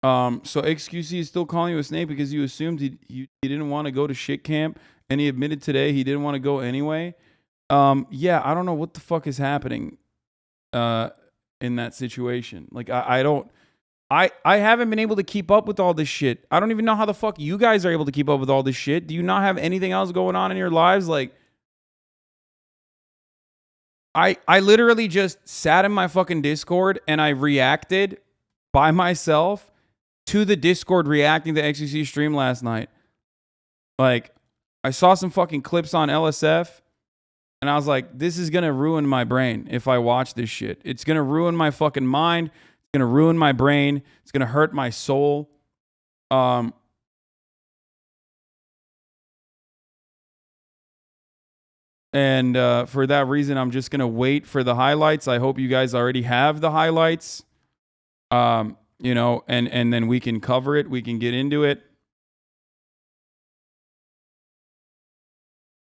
So xQc is still calling you a snake because you assumed he didn't want to go to shit camp, and he admitted today he didn't want to go anyway. Yeah, I don't know what the fuck is happening in that situation. Like I haven't been able to keep up with all this shit. I don't even know how the fuck you guys are able to keep up with all this shit. Do you not have anything else going on in your lives? Like I literally just sat in my fucking Discord and I reacted by myself to the Discord reacting to xQc stream last night. Like, I saw some fucking clips on LSF, and I was like, this is gonna ruin my brain if I watch this shit. It's gonna ruin my fucking mind. It's gonna ruin my brain. It's gonna hurt my soul. And for that reason, I'm just gonna wait for the highlights. I hope you guys already have the highlights. You know, and then we can cover it. We can get into it.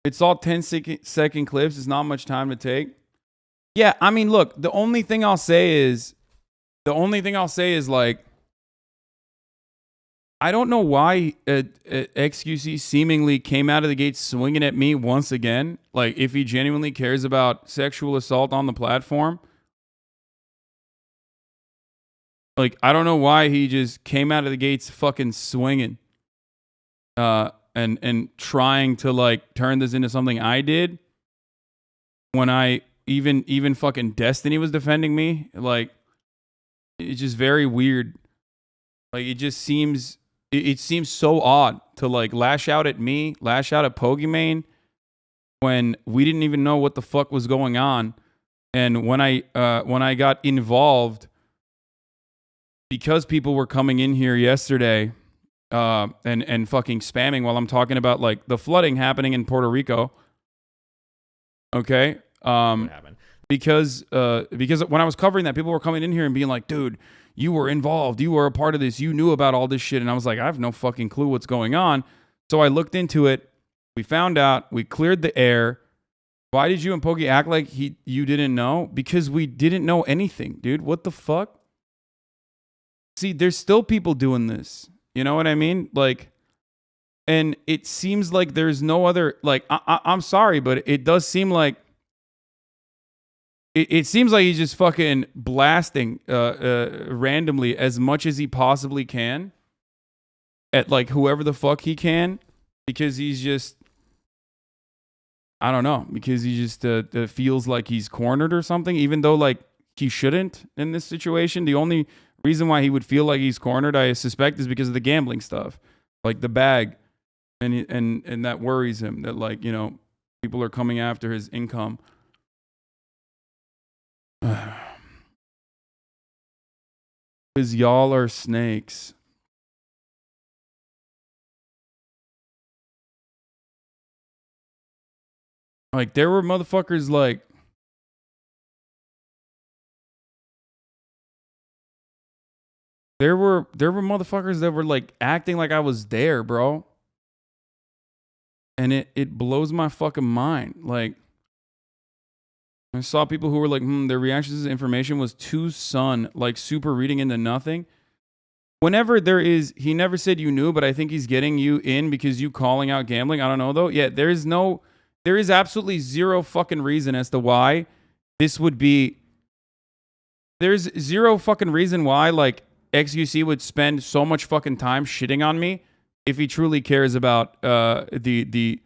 It's all 10-second clips. It's not much time to take. Yeah, I mean, look, the only thing I'll say is like, I don't know why xQc seemingly came out of the gate swinging at me once again. Like, if he genuinely cares about sexual assault on the platform. Like, I don't know why he just came out of the gates fucking swinging. And trying to, like, turn this into something I did. When I, even fucking Destiny was defending me. Like, it's just very weird. Like, it just seems, it seems so odd to, like, lash out at me, lash out at Pokimane, when we didn't even know what the fuck was going on. And when I got involved, because people were coming in here yesterday and fucking spamming while I'm talking about, like, the flooding happening in Puerto Rico. Okay? What happened? Because when I was covering that, people were coming in here and being like, dude, you were involved. You were a part of this. You knew about all this shit. And I was like, I have no fucking clue what's going on. So I looked into it. We found out. We cleared the air. Why did you and Pokey act like you didn't know? Because we didn't know anything, dude. What the fuck? See, there's still people doing this. You know what I mean? Like, and it seems like there's no other, like, I'm sorry, but it does seem like, it seems like he's just fucking blasting randomly as much as he possibly can at, like, whoever the fuck he can, because he's just, I don't know, because he just feels like he's cornered or something, even though, like, he shouldn't in this situation. The only reason why he would feel like he's cornered, I suspect, is because of the gambling stuff, like the bag, and that worries him, that, like, you know, people are coming after his income. Because y'all are snakes. Like, there were motherfuckers, like, there were motherfuckers that were, like, acting like I was there, bro. And it blows my fucking mind. Like, I saw people who were like, their reactions to information was too sun, like super reading into nothing. Whenever there is, he never said you knew, but I think he's getting you in because you calling out gambling. I don't know though. Yeah, there is absolutely zero fucking reason as to why this would be. There's zero fucking reason why, like, xQc would spend so much fucking time shitting on me if he truly cares about the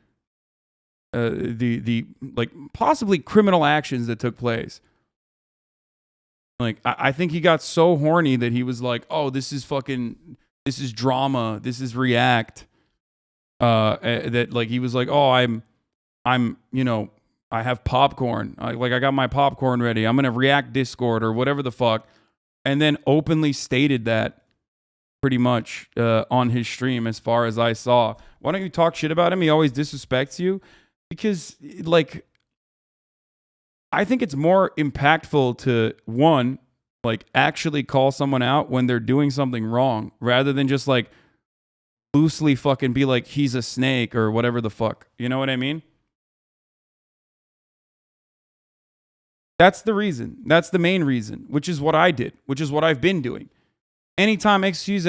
like, possibly criminal actions that took place. Like, I think he got so horny that he was like, oh, this is drama, this is react. That, like, he was like, oh, I'm you know, I have popcorn. I got my popcorn ready. I'm gonna react Discord or whatever the fuck, and then openly stated that pretty much on his stream, as far as I saw. Why don't you talk shit about him? He always disrespects you. Because, like, I think it's more impactful to, one, like, actually call someone out when they're doing something wrong, rather than just, like, loosely fucking be like, he's a snake or whatever the fuck. You know what I mean? That's the reason. That's the main reason, which is what I did, which is what I've been doing. anytime xQc's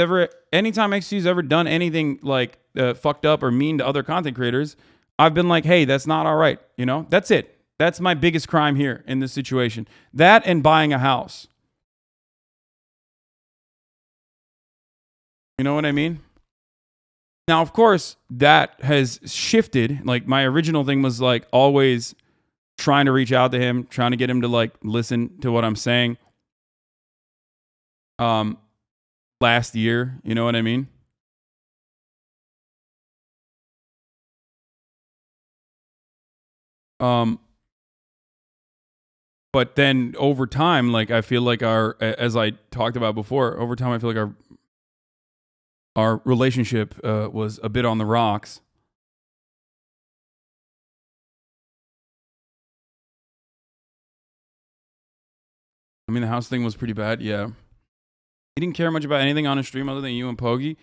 ever done anything like fucked up or mean to other content creators, I've been like, hey, that's not all right. You know, that's it. That's my biggest crime here in this situation. That and buying a house. You know what I mean? Now, of course, that has shifted. Like, my original thing was like always trying to reach out to him, trying to get him to like listen to what I'm saying. Last year, you know what I mean? But then over time, like, I feel like as I talked about before, over time I feel like our relationship was a bit on the rocks. I mean, the house thing was pretty bad, yeah. He didn't care much about anything on his stream other than you and Pogi.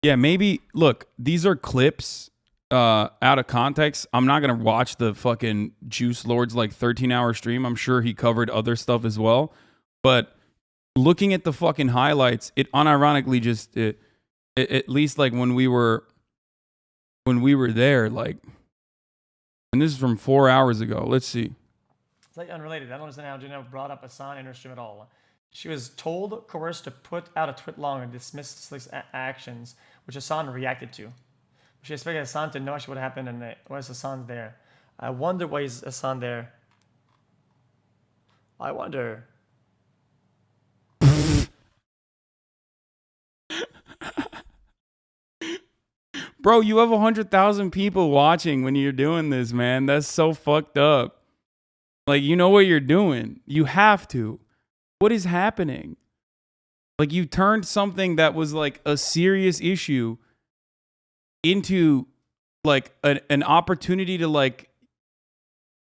Yeah, maybe, look, these are clips out of context. I'm not going to watch the fucking Juice Lord's like 13-hour stream. I'm sure he covered other stuff as well. But looking at the fucking highlights, it unironically just, at least like when we were there, like, and this is from 4 hours ago. Let's see. It's like unrelated. I don't understand how Jenna brought up Hasan in her stream at all. She was told, coerced to put out a tweet long and dismiss Slick's actions, which Hasan reacted to. She expected Hasan to know what happened, and why is Hasan there? I wonder why is Hasan there. I wonder. Bro, you have 100,000 people watching when you're doing this, man. That's so fucked up. Like, you know what you're doing. You have to. What is happening? Like, you turned something that was like a serious issue into like an opportunity to like,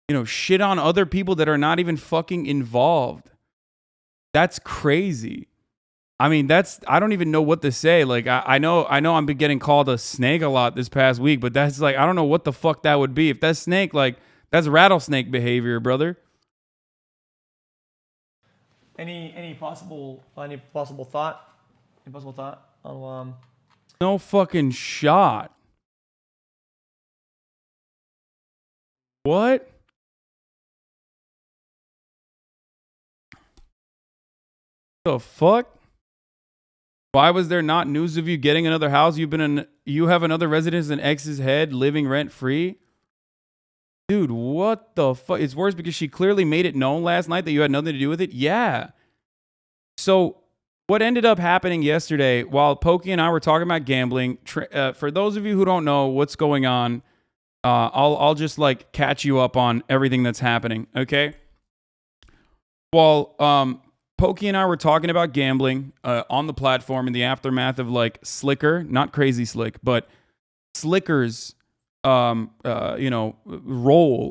you know, shit on other people that are not even fucking involved. That's crazy. I mean, I don't even know what to say. Like, I know I'm been getting called a snake a lot this past week, but that's like, I don't know what the fuck that would be. If that's snake, like, that's rattlesnake behavior, brother. Any possible thought? Any possible thought on No fucking shot. What? The fuck? Why was there not news of you getting another house? You have another residence in X's head, living rent free? Dude, what the fuck? It's worse because she clearly made it known last night that you had nothing to do with it. Yeah. So what ended up happening yesterday while Pokey and I were talking about gambling, for those of you who don't know what's going on, I'll just like catch you up on everything that's happening. Okay. Well, Pokey and I were talking about gambling on the platform in the aftermath of like Slicker, not Crazy Slick, but Slicker's role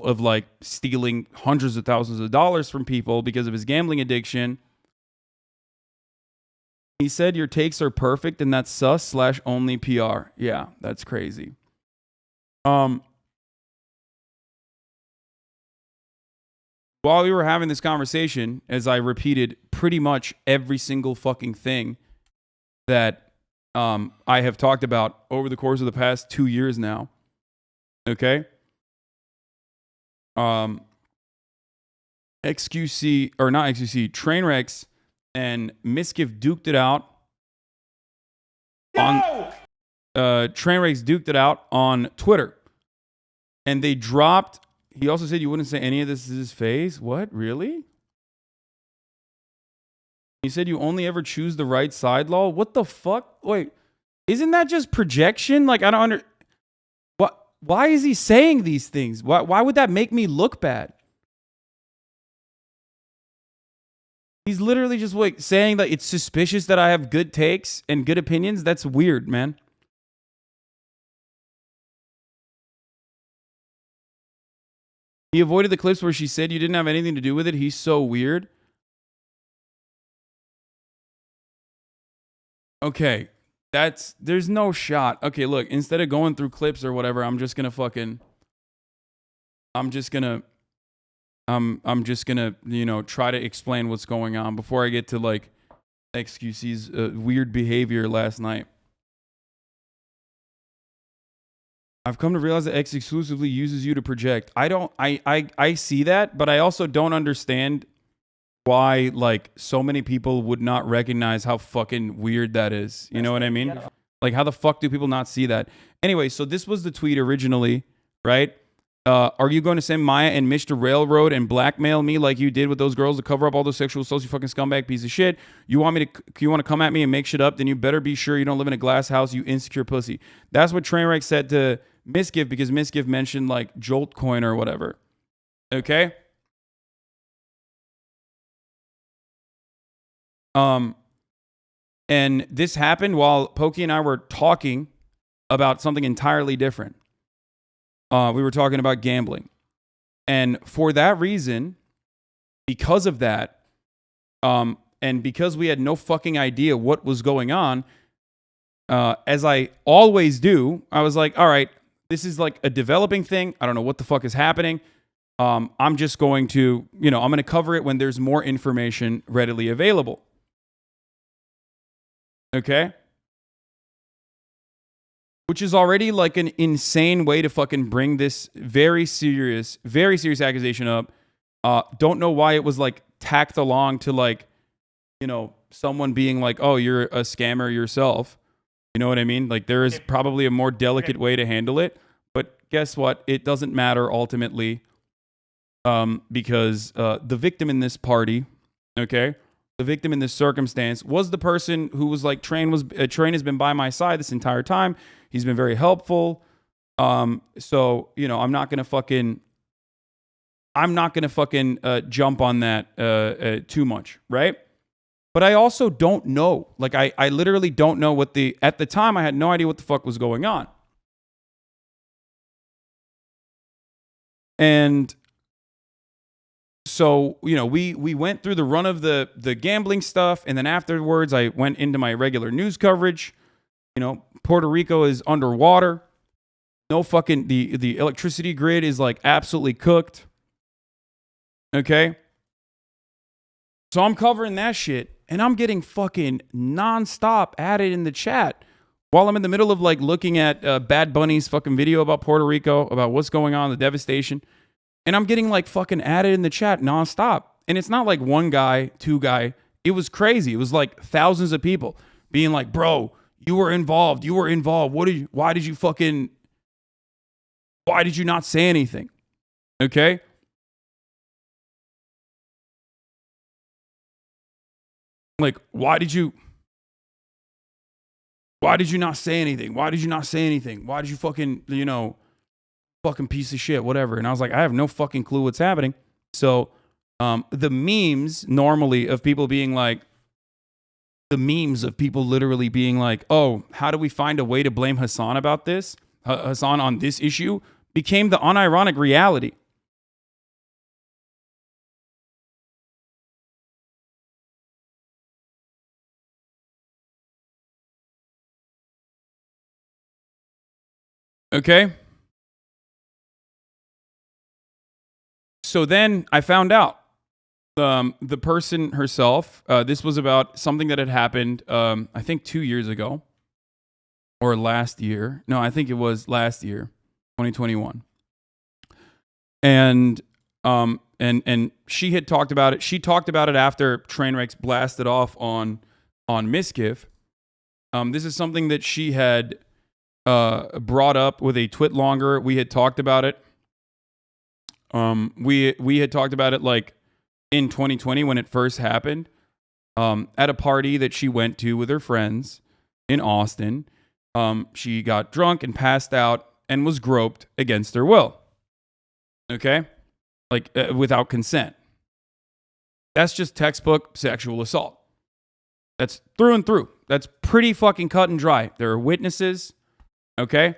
of like stealing hundreds of thousands of dollars from people because of his gambling addiction. He said your takes are perfect and that's sus/only PR. Yeah, that's crazy. While we were having this conversation, as I repeated pretty much every single fucking thing that I have talked about over the course of the past 2 years now, okay? xQc, or not xQc, Trainwrecks and Miskiff duked it out. Trainwrecks duked it out on Twitter. And they dropped. He also said you wouldn't say any of this is his face. What? Really? He said you only ever choose the right side, lol. What the fuck? Wait, isn't that just projection? Like, I don't why is he saying these things? Why would that make me look bad? He's literally just like saying that it's suspicious that I have good takes and good opinions. That's weird, man. He avoided the clips where she said you didn't have anything to do with it. He's so weird. Okay, there's no shot. Okay, look, instead of going through clips or whatever, I'm just gonna, you know, try to explain what's going on before I get to like xQc's weird behavior last night. I've come to realize that X exclusively uses you to project. I see that, but I also don't understand why like so many people would not recognize how fucking weird that is. You know what I mean? Yeah. Like how the fuck do people not see that? Anyway, so this was the tweet originally, right? Are you going to send Maya and Mitch to railroad and blackmail me like you did with those girls to cover up all those sexual assaults, you fucking scumbag piece of shit? You want to come at me and make shit up? Then you better be sure you don't live in a glass house, you insecure pussy. That's what Trainwreck said to Misgive, because Misgive mentioned like Jolt Coin or whatever. Okay? And this happened while Pokey and I were talking about something entirely different. We were talking about gambling. And for that reason, because of that, and because we had no fucking idea what was going on, as I always do, I was like, all right, this is like a developing thing. I don't know what the fuck is happening. I'm just going to, I'm going to cover it when there's more information readily available. Okay? Which is already like an insane way to fucking bring this very serious accusation up. Don't know why it was like tacked along to like, someone being like, oh, you're a scammer yourself. You know what I mean? Like there is probably a more delicate way to handle it. But guess what? It doesn't matter ultimately, because the victim in this party, okay, the victim in this circumstance was the person who was like, Train has been by my side this entire time. He's been very helpful. So, I'm not going to fucking jump on that too much, right? But I also don't know. Like, I literally don't know at the time, I had no idea what the fuck was going on. And so, we went through the run of the gambling stuff. And then afterwards, I went into my regular news coverage. Puerto Rico is underwater. No fucking, the electricity grid is like absolutely cooked. Okay? So I'm covering that shit. And I'm getting fucking nonstop added in the chat while I'm in the middle of like looking at Bad Bunny's fucking video about Puerto Rico, about what's going on, the devastation. And I'm getting like fucking added in the chat nonstop. And it's not like one guy, two guy. It was crazy. It was like thousands of people being like, bro, you were involved. Why did you not say anything? Okay? Like, why did you not say anything? Why did you not say anything? Why did you fucking, fucking piece of shit, whatever. And I was like, I have no fucking clue what's happening. So the memes normally of people being like, literally being like, oh, how do we find a way to blame Hasan about this? Hasan on this issue became the unironic reality. Okay? So then I found out the person herself, this was about something that had happened, I think 2 years ago or last year. No, I think it was last year, 2021. And she had talked about it. She talked about it after Trainwrecks blasted off on Misgive. This is something that she had brought up with a twit longer. We had talked about it. We had talked about it like in 2020 when it first happened, at a party that she went to with her friends in Austin. She got drunk and passed out and was groped against her will. Okay? Like without consent. That's just textbook sexual assault. That's through and through. That's pretty fucking cut and dry. There are witnesses. Okay?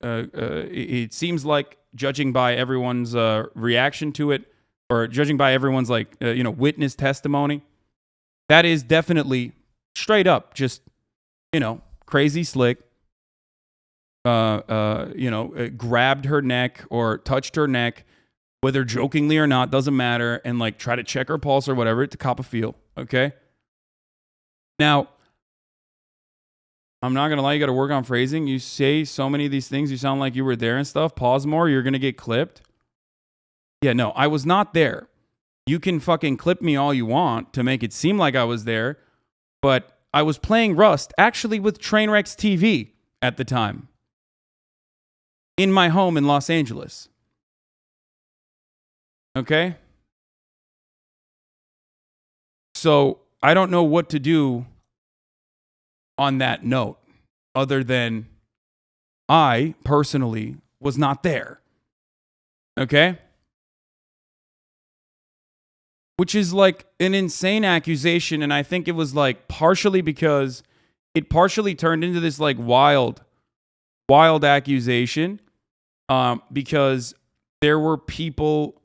It seems like, judging by everyone's reaction to it, or judging by everyone's like witness testimony, that is definitely straight up just crazy slick. Grabbed her neck or touched her neck, whether jokingly or not, doesn't matter, and like try to check her pulse or whatever to cop a feel. Okay, Now, I'm not going to lie, you got to work on phrasing. You say so many of these things, you sound like you were there and stuff. Pause more, you're going to get clipped. Yeah, no, I was not there. You can fucking clip me all you want to make it seem like I was there, but I was playing Rust, actually with Trainwrecks TV at the time, in my home in Los Angeles. Okay? So I don't know what to do on that note, other than I personally was not there. Okay? Which is like an insane accusation, and I think it was like partially because it partially turned into this like wild accusation, because there were people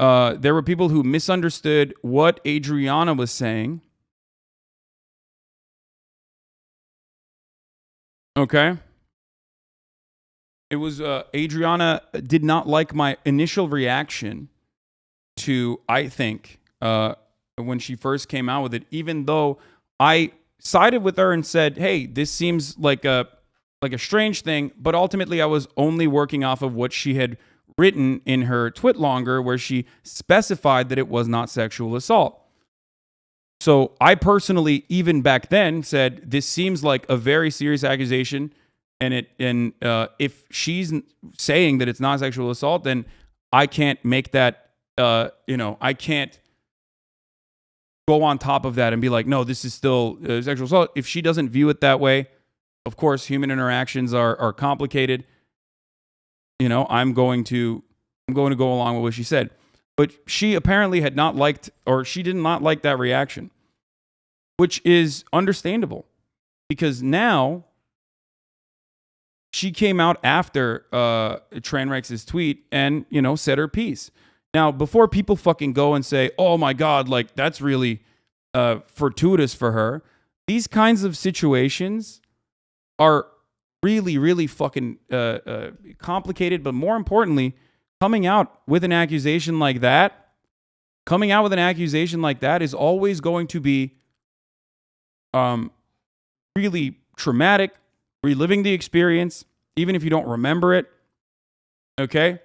who misunderstood what Adriana was saying. Okay. It was Adriana did not like my initial reaction to, I think, when she first came out with it, even though I sided with her and said, hey, this seems like a strange thing, but ultimately I was only working off of what she had written in her twit longer, where she specified that it was not sexual assault. So I personally, even back then, said this seems like a very serious accusation, and if she's saying that it's not sexual assault, then I can't make that. I can't go on top of that and be like, no, this is still sexual assault. If she doesn't view it that way, of course, human interactions are complicated. I'm going to go along with what she said. But she apparently had not liked, or she did not like that reaction, which is understandable, because now she came out after Trainwrecks' tweet and, said her piece. Now, before people fucking go and say, oh my God, like that's really fortuitous for her, these kinds of situations are really, really fucking complicated. But more importantly, coming out with an accusation like that is always going to be really traumatic, reliving the experience, even if you don't remember it. Okay?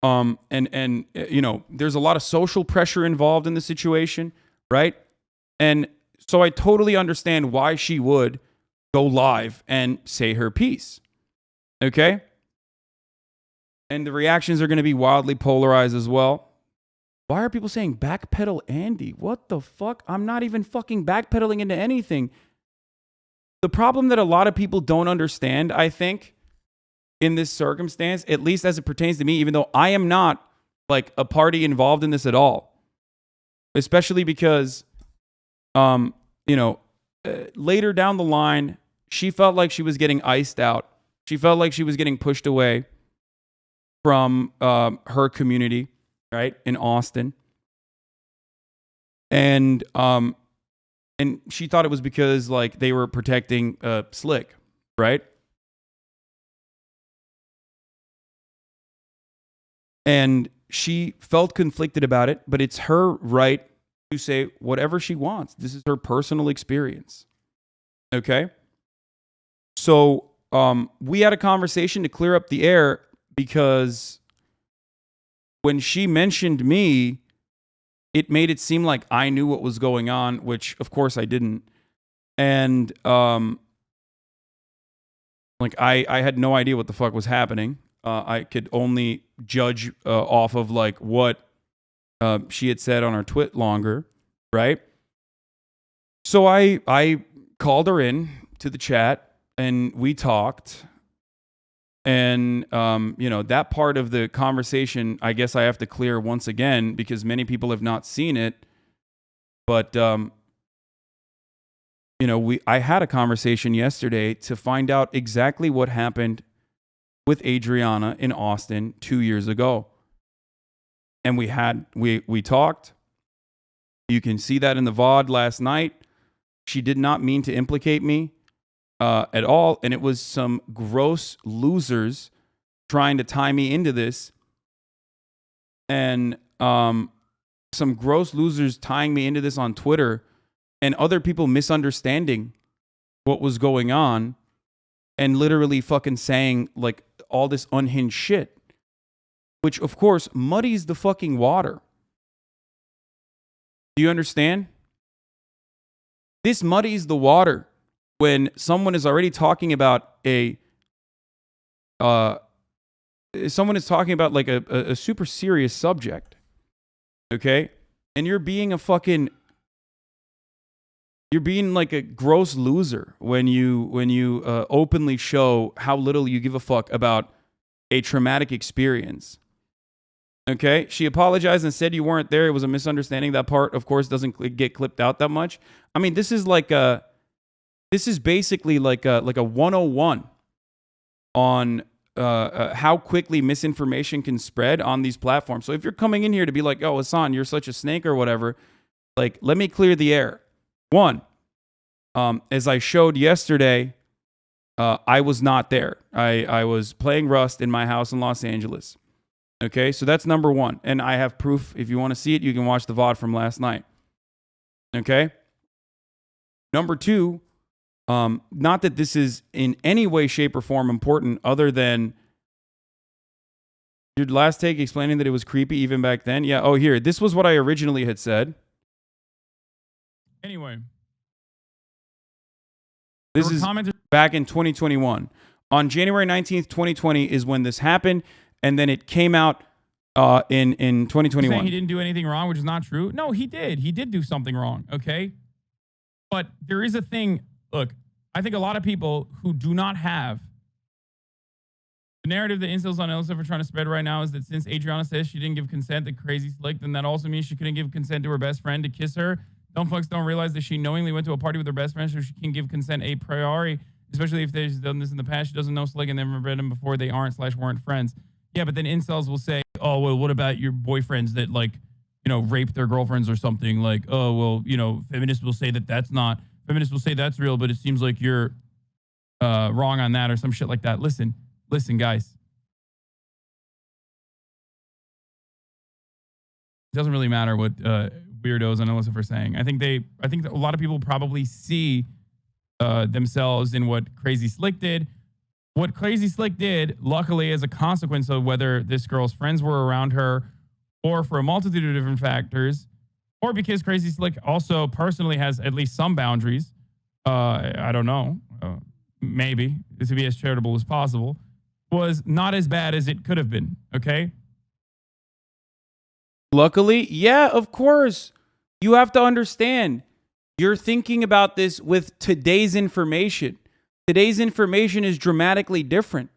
There's a lot of social pressure involved in the situation, right? And so I totally understand why she would go live and say her piece. Okay? And the reactions are going to be wildly polarized as well. Why are people saying backpedal Andy? What the fuck? I'm not even fucking backpedaling into anything. The problem that a lot of people don't understand, I think, in this circumstance, at least as it pertains to me, even though I am not like a party involved in this at all, especially because, later down the line, she felt like she was getting iced out. She felt like she was getting pushed away from her community, right, in Austin. And she thought it was because like they were protecting Slick, right? And she felt conflicted about it, but it's her right to say whatever she wants. This is her personal experience. Okay? So we had a conversation to clear up the air, because when she mentioned me, it made it seem like I knew what was going on, which of course I didn't. And I had no idea what the fuck was happening. I could only judge off of like what she had said on her twit longer, right? So I called her in to the chat and we talked. And that part of the conversation, I guess I have to clear once again, because many people have not seen it. But I had a conversation yesterday to find out exactly what happened with Adriana in Austin 2 years ago. And we talked. You can see that in the VOD last night. She did not mean to implicate me at all. And it was some gross losers trying to tie me into this. And some gross losers tying me into this on Twitter and other people misunderstanding what was going on and literally fucking saying like all this unhinged shit, which of course muddies the fucking water. Do you understand? This muddies the water when someone is already talking about someone is talking about like a super serious subject. Okay? And you're being like a gross loser when you openly show how little you give a fuck about a traumatic experience. Okay? She apologized and said you weren't there. It was a misunderstanding. That part, of course, doesn't get clipped out that much. I mean, this is basically like a 101 on how quickly misinformation can spread on these platforms. So if you're coming in here to be like, oh, Hasan, you're such a snake or whatever, like, let me clear the air. One, as I showed yesterday, I was not there. I was playing Rust in my house in Los Angeles. Okay, so that's number one. And I have proof. If you want to see it, you can watch the VOD from last night. Okay? Number two, not that this is in any way, shape, or form important other than your last take explaining that it was creepy even back then. Yeah, oh, here. This was what I originally had said. Anyway. This is back in 2021. On January 19th, 2020 is when this happened. And then it came out in 2021. Saying he didn't do anything wrong, which is not true. No, he did. He did do something wrong, okay? But there is a thing. Look, I think a lot of people who do not have the narrative that incels on LSF are trying to spread right now is that since Adriana says she didn't give consent to Crazy Slick, then that also means she couldn't give consent to her best friend to kiss her. Dumb fucks don't realize that she knowingly went to a party with her best friend, so she can give consent a priori, especially if they've done this in the past. She doesn't know Slick and never read him before they aren't/weren't friends. Yeah, but then incels will say, oh, well, what about your boyfriends that, like, you know, rape their girlfriends or something? Like, oh, well, you know, feminists will say that that's not, feminists will say that's real, but it seems like you're wrong on that or some shit like that. Listen, guys. It doesn't really matter what weirdos on LSF are saying. I think that a lot of people probably see themselves in what Crazy Slick did. What Crazy Slick did, luckily, as a consequence of whether this girl's friends were around her or for a multitude of different factors, or because Crazy Slick also personally has at least some boundaries, I don't know, maybe, to be as charitable as possible, was not as bad as it could have been, okay? Luckily, yeah, of course. You have to understand, you're thinking about this with today's information. Today's information is dramatically different.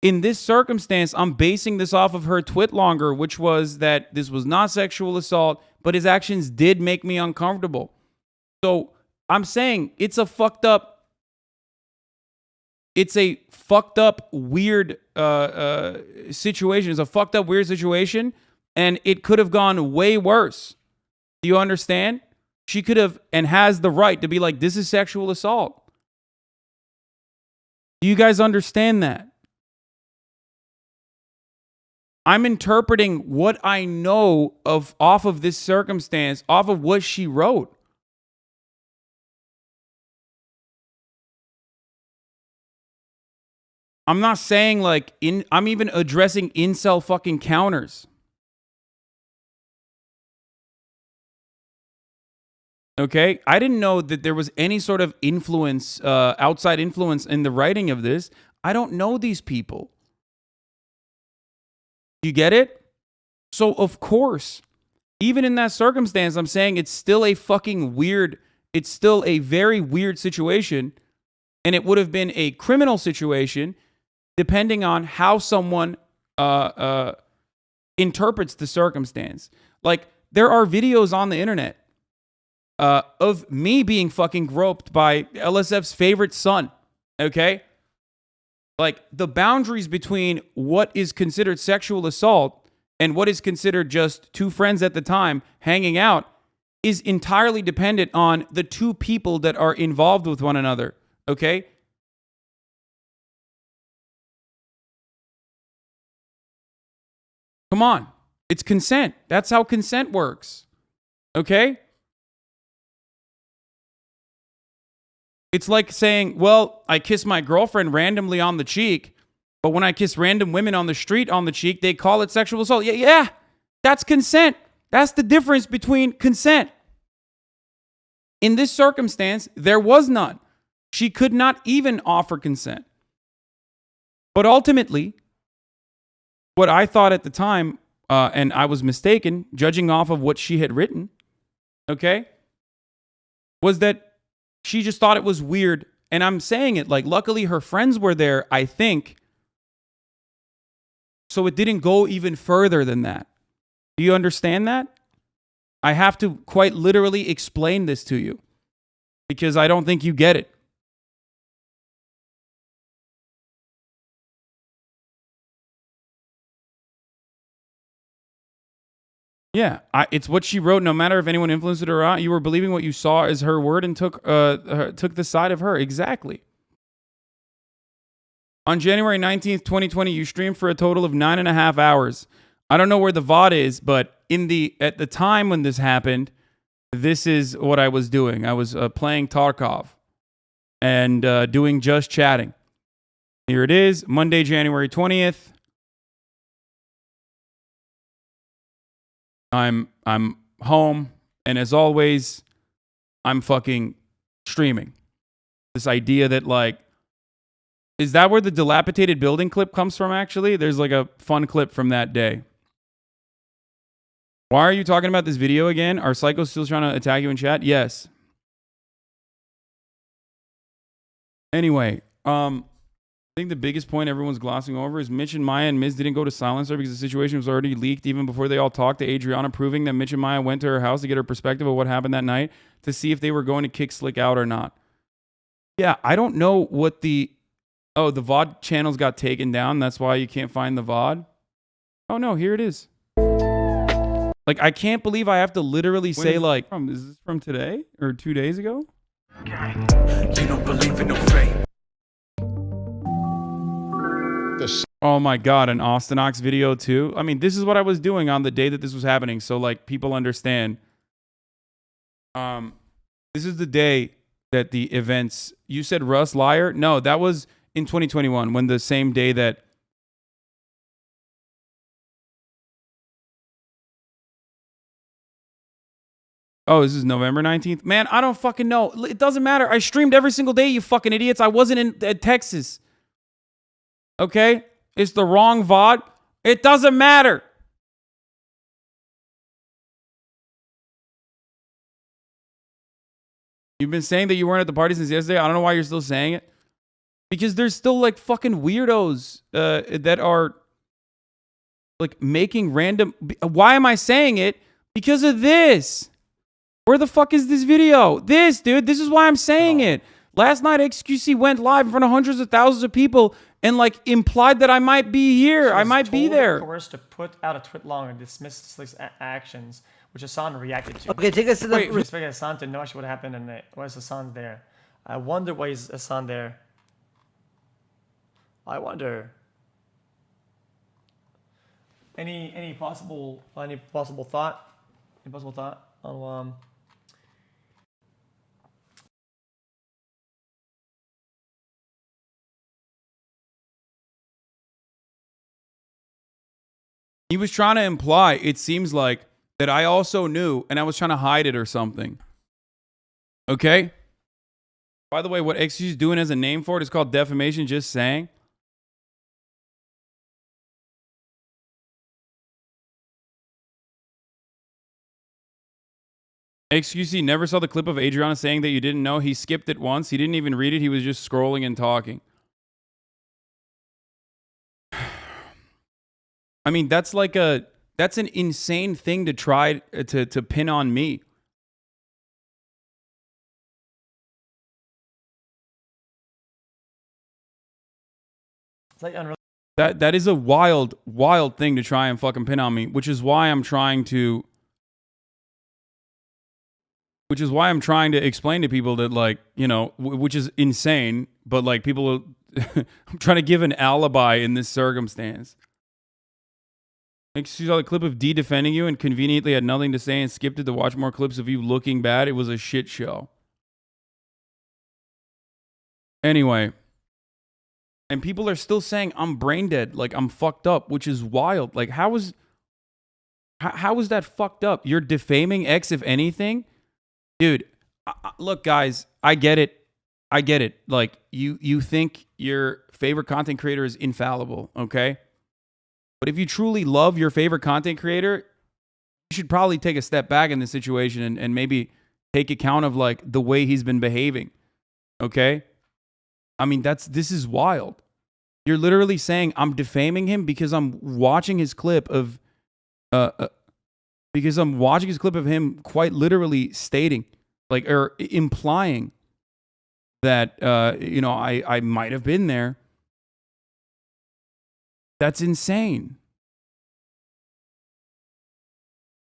In this circumstance, I'm basing this off of her twit longer, which was that this was not sexual assault, but his actions did make me uncomfortable. So I'm saying it's a fucked up, weird situation. It's a fucked up, weird situation, and it could have gone way worse. Do you understand? She could have and has the right to be like, this is sexual assault. Do you guys understand that? I'm interpreting what I know of off of this circumstance, off of what she wrote. I'm not saying like I'm even addressing incel fucking counters. Okay, I didn't know that there was any sort of influence, outside influence in the writing of this. I don't know these people. You get it? So, of course, even in that circumstance, I'm saying it's still a fucking weird, it's still a very weird situation. And it would have been a criminal situation depending on how someone interprets the circumstance. Like, there are videos on the internet of me being fucking groped by LSF's favorite son, okay? Like, the boundaries between what is considered sexual assault and what is considered just two friends at the time hanging out is entirely dependent on the two people that are involved with one another, okay? Come on. It's consent. That's how consent works. Okay? It's like saying, well, I kiss my girlfriend randomly on the cheek, but when I kiss random women on the street on the cheek, they call it sexual assault. Yeah, that's consent. That's the difference between consent. In this circumstance, there was none. She could not even offer consent. But ultimately, what I thought at the time, and I was mistaken, judging off of what she had written, okay, was that she just thought it was weird. And I'm saying it like, luckily her friends were there, I think. So it didn't go even further than that. Do you understand that? I have to quite literally explain this to you because I don't think you get it. Yeah, it's what she wrote. No matter if anyone influenced it or not, you were believing what you saw as her word and took the side of her. Exactly. On January 19th, 2020, you streamed for a total of 9.5 hours. I don't know where the VOD is, but at the time when this happened, this is what I was doing. I was playing Tarkov and doing just chatting. Here it is, Monday, January 20th. I'm home, and as always, I'm fucking streaming. This idea that, like, is that where the dilapidated building clip comes from, actually? There's like a fun clip from that day. Why are you talking about this video again? Are psychos still trying to attack you in chat? Yes. Anyway, I think the biggest point everyone's glossing over is Mitch and Maya and Miz didn't go to Silencer because the situation was already leaked even before they all talked to Adriana, proving that Mitch and Maya went to her house to get her perspective of what happened that night to see if they were going to kick Slick out or not. Yeah, I don't know what the VOD channels got taken down. That's why you can't find the VOD. Oh no, here it is. Like, I can't believe I have to literally say, like, is this from today or 2 days ago? You don't believe in no fate. Oh my God, an Austin Ox video too. I mean, this is what I was doing on the day that this was happening. So like people understand. This is the day that the events, you said Russ liar? No, that was in 2021 when the same day that. Oh, this is November 19th? Man, I don't fucking know. It doesn't matter. I streamed every single day, you fucking idiots. I wasn't in Texas. Okay? It's the wrong VOD. It doesn't matter. You've been saying that you weren't at the party since yesterday. I don't know why you're still saying it. Because there's still like fucking weirdos that are like making random. Why am I saying it? Because of this. Where the fuck is this video? This, dude. This is why I'm saying it. Last night, xQc went live in front of hundreds of thousands of people and like implied that I might be here. I might be there. Coerced to put out a tweet long and dismiss Slick's actions, which Hasan reacted to. Okay, take us to the. We expect Hasan to know actually what happened and why is Hasan there? I wonder why is Hasan there. I wonder. Any possible thought? Any possible thought on He was trying to imply, it seems like, that I also knew and I was trying to hide it or something. Okay? By the way, what xQc is doing as a name for it is called defamation, just saying. xQc never saw the clip of Adriana saying that you didn't know. He skipped it once. He didn't even read it. He was just scrolling and talking. I mean, that's an insane thing to try to pin on me. it's like unreal. That is a wild thing to try and fucking pin on me, which is why I'm trying to explain to people that, like, you know, which is insane, but like people I'm trying to give an alibi in this circumstance. You saw the clip of D defending you and conveniently had nothing to say and skipped it to watch more clips of you looking bad. It was a shit show. Anyway. And people are still saying I'm brain dead, like I'm fucked up, which is wild. Like how is that fucked up? You're defaming X if anything? Dude, look guys, I get it. Like you think your favorite content creator is infallible, okay? But if you truly love your favorite content creator, you should probably take a step back in this situation and maybe take account of like the way he's been behaving. Okay? I mean, this is wild. You're literally saying I'm defaming him because I'm watching his clip of him quite literally stating like or implying that I might have been there. That's insane.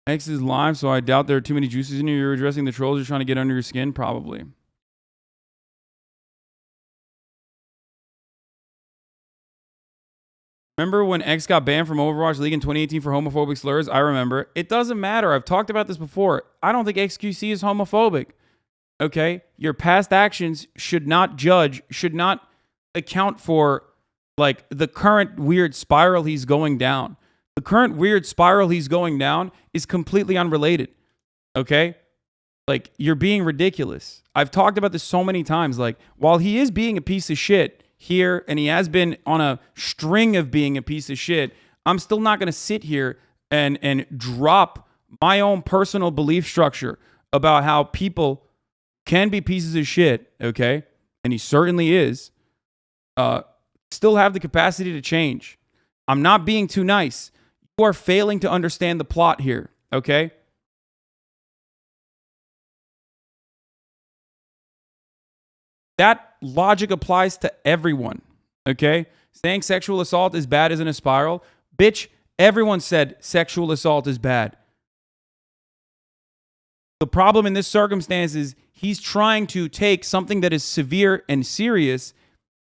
X is live, so I doubt there are too many juices in you. You're addressing the trolls. You're trying to get under your skin, probably. Remember when X got banned from Overwatch League in 2018 for homophobic slurs? I remember. It doesn't matter. I've talked about this before. I don't think xQc is homophobic. Okay? Your past actions should not account for like the current weird spiral he's going down. The current weird spiral he's going down is completely unrelated. Okay? Like, you're being ridiculous. I've talked about this so many times. Like, while he is being a piece of shit here, and he has been on a string of being a piece of shit, I'm still not going to sit here and drop my own personal belief structure about how people can be pieces of shit, okay? And he certainly is. Still have the capacity to change. I'm not being too nice. You are failing to understand the plot here, okay? That logic applies to everyone, okay? Saying sexual assault is bad isn't a spiral. Bitch, everyone said sexual assault is bad. The problem in this circumstance is he's trying to take something that is severe and serious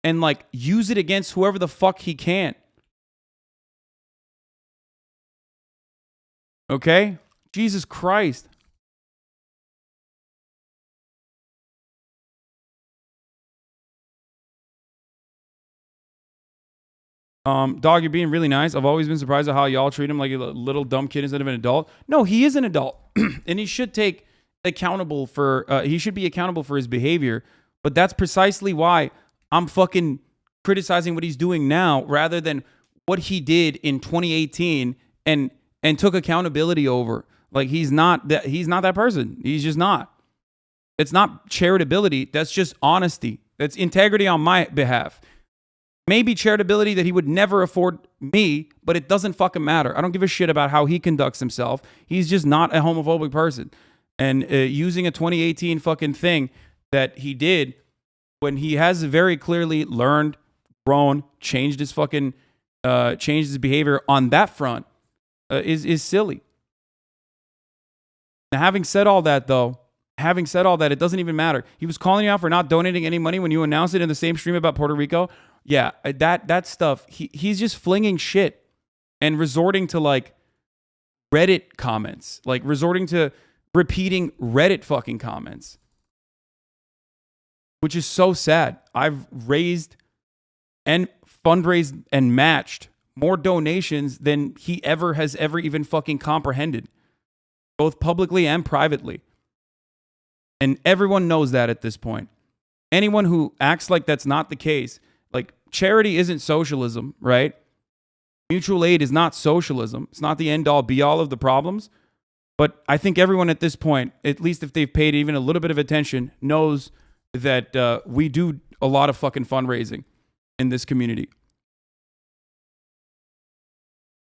and like use it against whoever the fuck he can. Okay? Jesus Christ. Dog, you're being really nice. I've always been surprised at how y'all treat him like a little dumb kid instead of an adult. No, he is an adult. And he should take accountable for, he should be accountable for his behavior. But that's precisely why I'm fucking criticizing what he's doing now rather than what he did in 2018 and took accountability over. Like, he's not that person. He's just not. It's not charitability. That's just honesty. That's integrity on my behalf. Maybe charitability that he would never afford me, but it doesn't fucking matter. I don't give a shit about how he conducts himself. He's just not a homophobic person. And using a 2018 fucking thing that he did when he has very clearly learned, grown, changed his fucking, changed his behavior on that front is silly. Now, having said all that, it doesn't even matter. He was calling you out for not donating any money when you announced it in the same stream about Puerto Rico. Yeah, that stuff, he's just flinging shit and resorting to like Reddit comments, like resorting to repeating Reddit fucking comments, which is so sad. I've raised and fundraised and matched more donations than he has ever even fucking comprehended, both publicly and privately. And everyone knows that at this point. Anyone who acts like that's not the case, like, charity isn't socialism, right? Mutual aid is not socialism. It's not the end-all, be-all of the problems. But I think everyone at this point, at least if they've paid even a little bit of attention, knows that we do a lot of fucking fundraising in this community.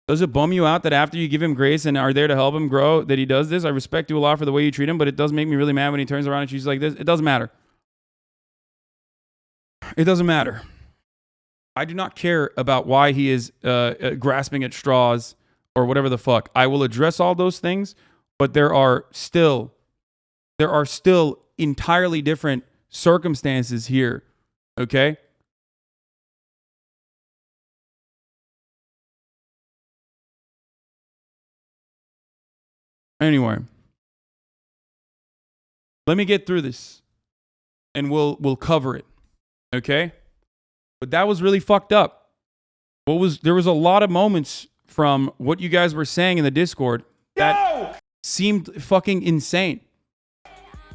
Does it bum you out that after you give him grace and are there to help him grow, that he does this? I respect you a lot for the way you treat him, but it does make me really mad when he turns around and she's like this. It doesn't matter. It doesn't matter. I do not care about why he is grasping at straws or whatever the fuck. I will address all those things, but there are still entirely different circumstances here. Okay? Anyway, let me get through this and we'll cover it. Okay? But that was really fucked up. There was a lot of moments from what you guys were saying in the Discord that seemed fucking insane.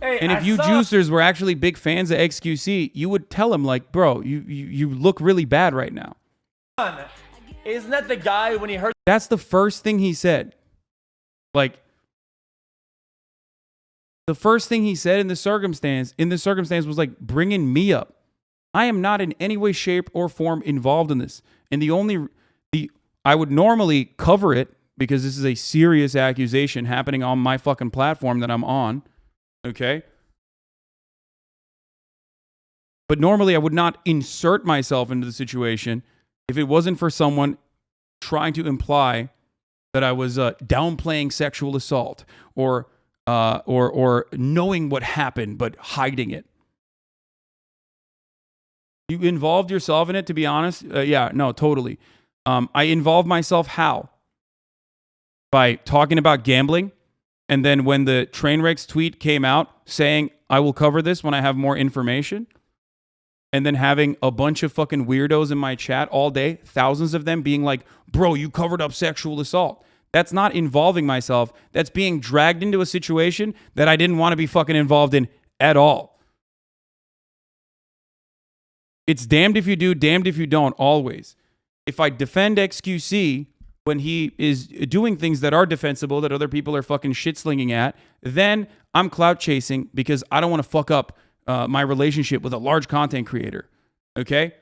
Hey, And if you juicers were actually big fans of xQc, you would tell him like, bro, you look really bad right now. Isn't that the guy when he heard? That's the first thing he said. Like, the first thing he said in the circumstance was like bringing me up. I am not in any way, shape, or form involved in this. And I would normally cover it because this is a serious accusation happening on my fucking platform that I'm on. Okay? But normally I would not insert myself into the situation if it wasn't for someone trying to imply that I was downplaying sexual assault or knowing what happened but hiding it. You involved yourself in it, to be honest? Yeah, no, totally. I involved myself how? By talking about gambling. And then when the Trainwrecks tweet came out saying, I will cover this when I have more information. And then having a bunch of fucking weirdos in my chat all day, thousands of them being like, bro, you covered up sexual assault. That's not involving myself. That's being dragged into a situation that I didn't want to be fucking involved in at all. It's damned if you do, damned if you don't, always. If I defend xQc when he is doing things that are defensible, that other people are fucking shit-slinging at, then I'm clout chasing because I don't want to fuck up my relationship with a large content creator. Okay?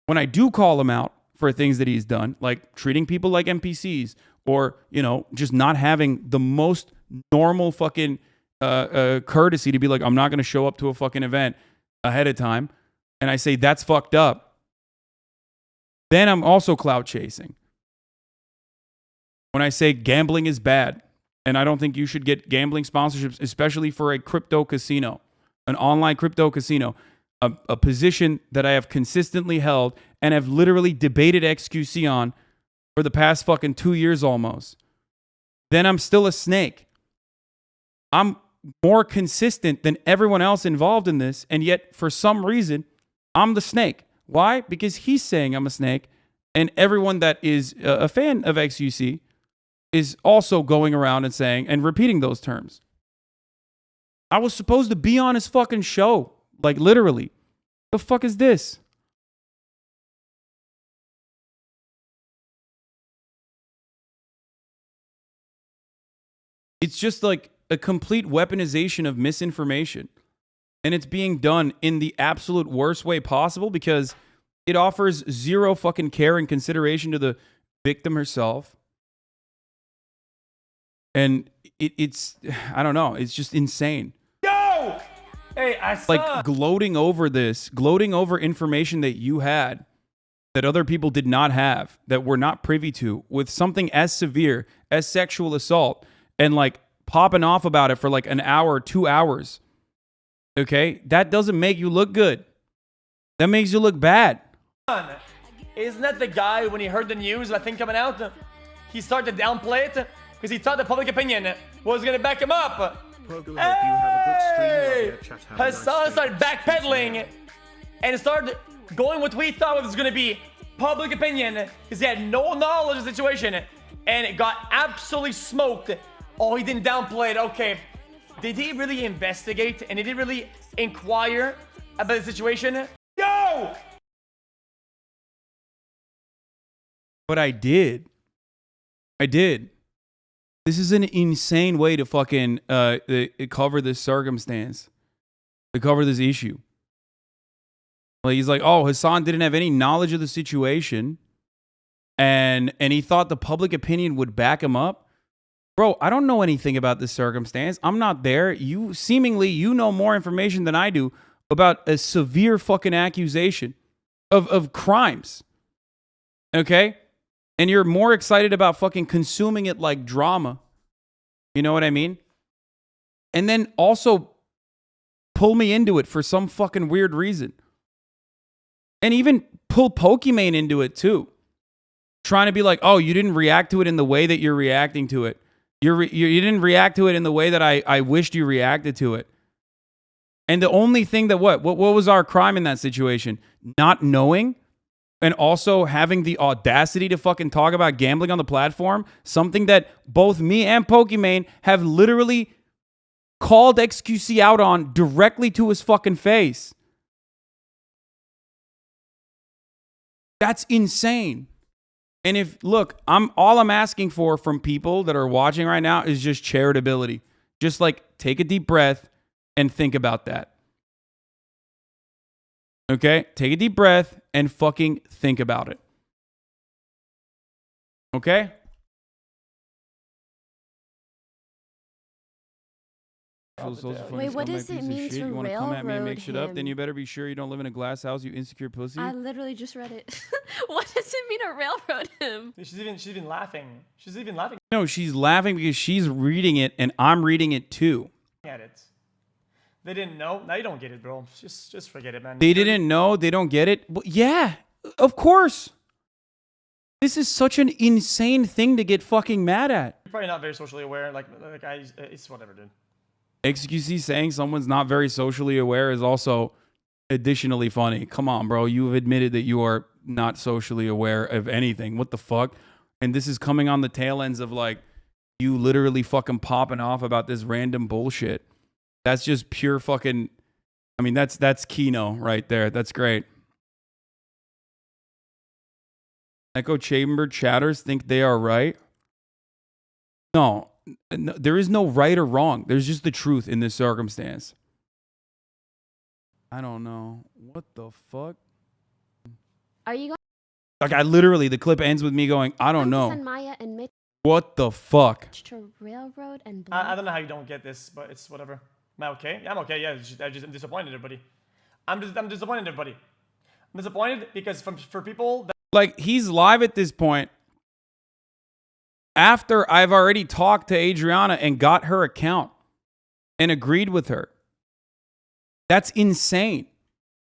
When I do call him out for things that he's done, like treating people like NPCs or, you know, just not having the most normal fucking courtesy to be like, I'm not going to show up to a fucking event ahead of time, and I say that's fucked up, then I'm also clout chasing. When I say gambling is bad, and I don't think you should get gambling sponsorships, especially for a crypto casino, an online crypto casino, a position that I have consistently held and have literally debated xQc on for the past fucking 2 years almost, then I'm still a snake. I'm more consistent than everyone else involved in this, and yet for some reason, I'm the snake. Why? Because he's saying I'm a snake, and everyone that is a fan of xQc is also going around and saying and repeating those terms. I was supposed to be on his fucking show. Like, literally. The fuck is this? It's just like a complete weaponization of misinformation. And it's being done in the absolute worst way possible because it offers zero fucking care and consideration to the victim herself. And it's, I don't know, it's just insane. Yo! Hey, I saw. Like gloating over this, gloating over information that you had that other people did not have, that were not privy to, with something as severe as sexual assault, and like popping off about it for like an hour, 2 hours. Okay? That doesn't make you look good. That makes you look bad. Isn't that the guy when he heard the news, I think, coming out? He started to downplay it because he thought the public opinion was going to back him up. Hey! Hasan started backpedaling and started going with what we thought was going to be public opinion because he had no knowledge of the situation, and it got absolutely smoked. Oh, he didn't downplay it. Okay. Did he really investigate and did he really inquire about the situation? Yo! But I did. This is an insane way to fucking cover this circumstance, to cover this issue. Like, he's like, oh, Hasan didn't have any knowledge of the situation, and he thought the public opinion would back him up. Bro, I don't know anything about this circumstance. I'm not there. You know more information than I do about a severe fucking accusation of crimes. Okay? And you're more excited about fucking consuming it like drama. You know what I mean? And then also pull me into it for some fucking weird reason. And even pull Pokimane into it too. Trying to be like, oh, you didn't react to it in the way that you're reacting to it. You didn't react to it in the way that I wished you reacted to it. And the only thing that what was our crime in that situation? Not knowing and also having the audacity to fucking talk about gambling on the platform, something that both me and Pokimane have literally called xQc out on directly to his fucking face. That's insane. And look, all I'm asking for from people that are watching right now is just charitability. Just like take a deep breath and think about that. Okay? Take a deep breath and fucking think about it. Okay? Wait, what does it mean to You want to come at me and make railroad shit up? Then him? you better be sure you don't live in a glass house, you insecure pussy. I literally just read it. What does it mean to railroad him? She's even laughing. She's even laughing No, she's laughing because she's reading it and I'm reading it too. at it. They didn't know. Now you don't get it, bro. Just forget it, man. They didn't know. They don't get it. Well, yeah, of course. This is such an insane thing to get fucking mad at. You're probably not very socially aware. Like it's whatever, dude. xQc saying someone's not very socially aware is also additionally funny. Come on, bro. You have admitted that you are not socially aware of anything. What the fuck? And this is coming on the tail ends of like you literally fucking popping off about this random bullshit. That's just pure fucking. I mean, that's Kino right there. That's great. Echo chamber chatters think they are right. No, there is no right or wrong. There's just the truth in this circumstance. I don't know. What the fuck? Are you going Like, I literally, the clip ends with me going, I don't to send know. Maya and Mitch What the fuck? to railroad and I don't know how you don't get this, but it's whatever. Am I okay? Yeah, I'm okay. Yeah, I'm disappointed, everybody. I'm disappointed, everybody. I'm disappointed because for people that Like, he's live at this point after I've already talked to Adriana and got her account and agreed with her. That's insane.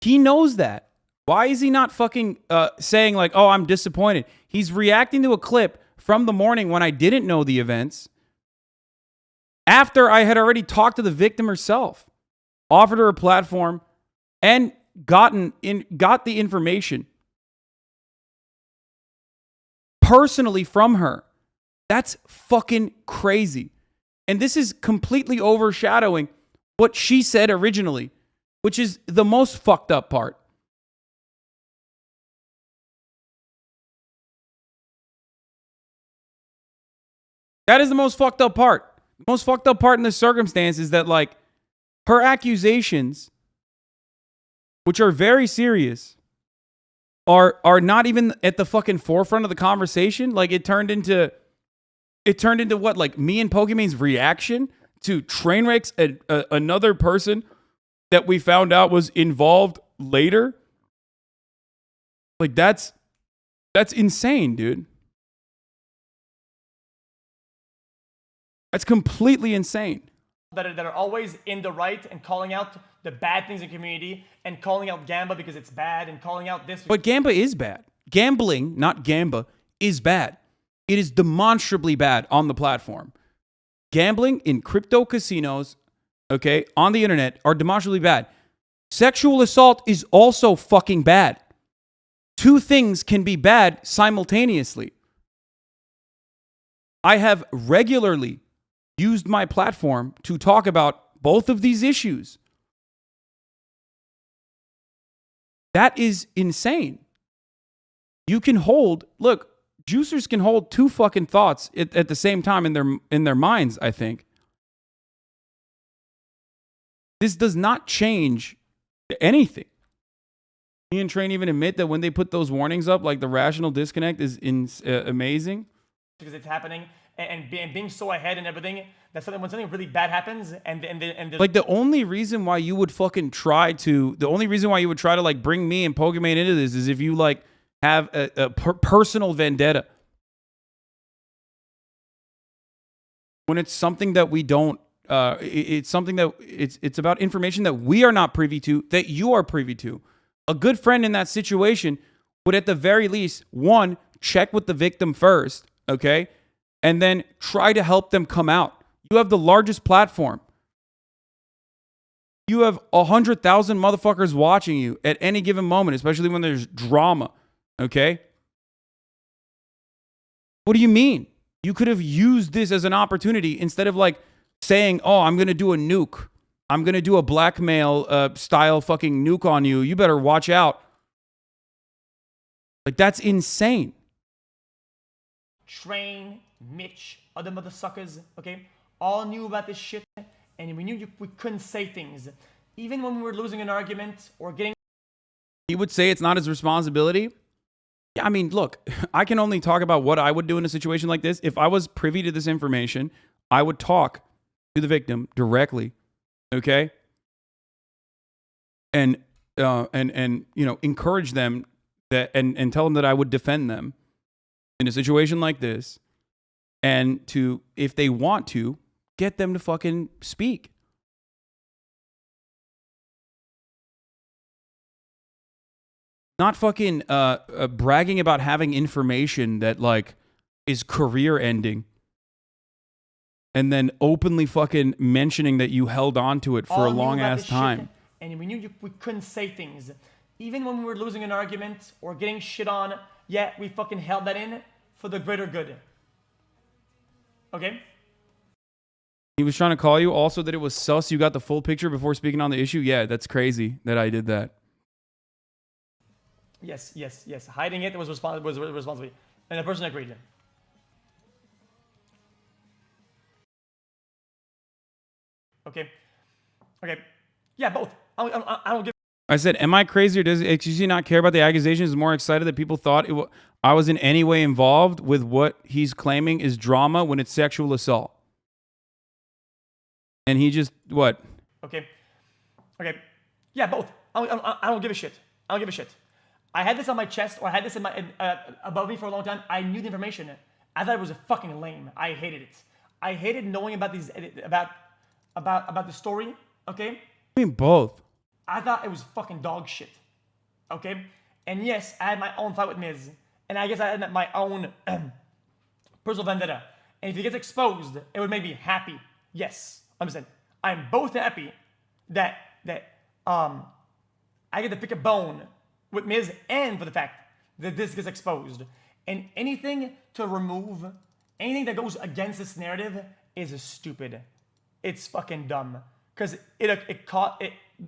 He knows that. Why is he not fucking saying like, oh, I'm disappointed? He's reacting to a clip from the morning when I didn't know the events after I had already talked to the victim herself, offered her a platform, and got the information personally from her. That's fucking crazy. And this is completely overshadowing what she said originally, which is the most fucked up part. That is the most fucked up part. The most fucked up part in this circumstance is that, like, her accusations, which are very serious, are not even at the fucking forefront of the conversation. Like, it turned into what? Like, me and Pokimane's reaction to Trainwreck's another person that we found out was involved later. Like, that's insane, dude. That's completely insane. that are always in the right and calling out the bad things in the community and calling out Gamba because it's bad and calling out this. But Gamba is bad. Gambling, not Gamba, is bad. It is demonstrably bad on the platform. Gambling in crypto casinos, okay, on the internet are demonstrably bad. Sexual assault is also fucking bad. Two things can be bad simultaneously. I have regularly used my platform to talk about both of these issues. That is insane. You can hold, look, juicers can hold two fucking thoughts at the same time in their minds, I think. This does not change anything. Me and Train even admit that when they put those warnings up, like the rational disconnect is amazing. Because it's happening and being so ahead and everything that when something really bad happens and like the only reason why you would fucking try to like bring me and Pokimane into this is if you like have a personal vendetta. When it's something that we don't it's something that it's about information that we are not privy to, that you are privy to. A good friend in that situation would at the very least, one, check with the victim first, okay? and then try to help them come out. You have the largest platform. You have 100,000 motherfuckers watching you at any given moment, especially when there's drama. Okay? What do you mean? You could have used this as an opportunity instead of like saying, oh, I'm going to do a nuke. I'm going to do a blackmail style fucking nuke on you. You better watch out. Like, that's insane. Train, Mitch, other mother suckers, okay, all knew about this shit, and we knew we couldn't say things. Even when we were losing an argument or getting... He would say it's not his responsibility. Yeah, I mean, look, I can only talk about what I would do in a situation like this. If I was privy to this information, I would talk to the victim directly, okay? And you know, encourage them that and tell them that I would defend them in a situation like this, and to, if they want to, get them to fucking speak. Not fucking bragging about having information that like is career ending, and then openly fucking mentioning that you held on to it for a long ass time. Shit, and we knew we couldn't say things. Even when we were losing an argument or getting shit on, yeah, we fucking held that in for the greater good. Okay? He was trying to call you also that it was sus you got the full picture before speaking on the issue. Yeah, that's crazy that I did that. Yes. Hiding it was responsibility. And the person agreed. Okay. Yeah, both. I don't give... I said, am I crazy or does xQc not care about the accusations? Is more excited that people thought I was in any way involved with what he's claiming is drama when it's sexual assault. And he just, what? Okay. Yeah, both. I don't give a shit. I had this on my chest, or I had this in my above me for a long time. I knew the information. I thought it was a fucking lame. I hated it. I hated knowing about these about the story. Okay. I mean, both. I thought it was fucking dog shit. Okay. And yes, I had my own fight with Miz, and I guess I had my own personal vendetta. And if he gets exposed, it would make me happy. Yes, understand. I'm both happy that I get to pick a bone with Miz, and for the fact that this gets exposed. And anything to remove, anything that goes against this narrative is stupid. It's fucking dumb. Because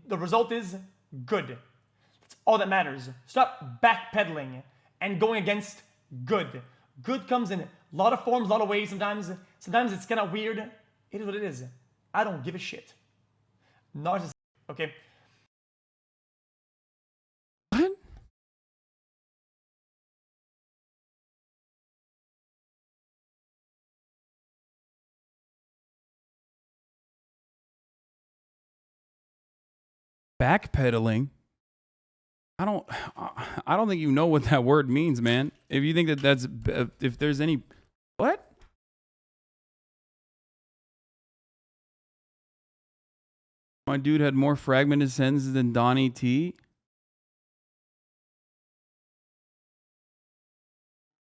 the result is good. That's all that matters. Stop backpedaling and going against good. Good comes in a lot of forms, a lot of ways sometimes. Sometimes it's kind of weird. It is what it is. I don't give a shit. Narcissist. Okay. What? Backpedaling? I don't think you know what that word means, man. If you think that that's, if there's any, what? My dude had more fragmented sentences than Donnie T.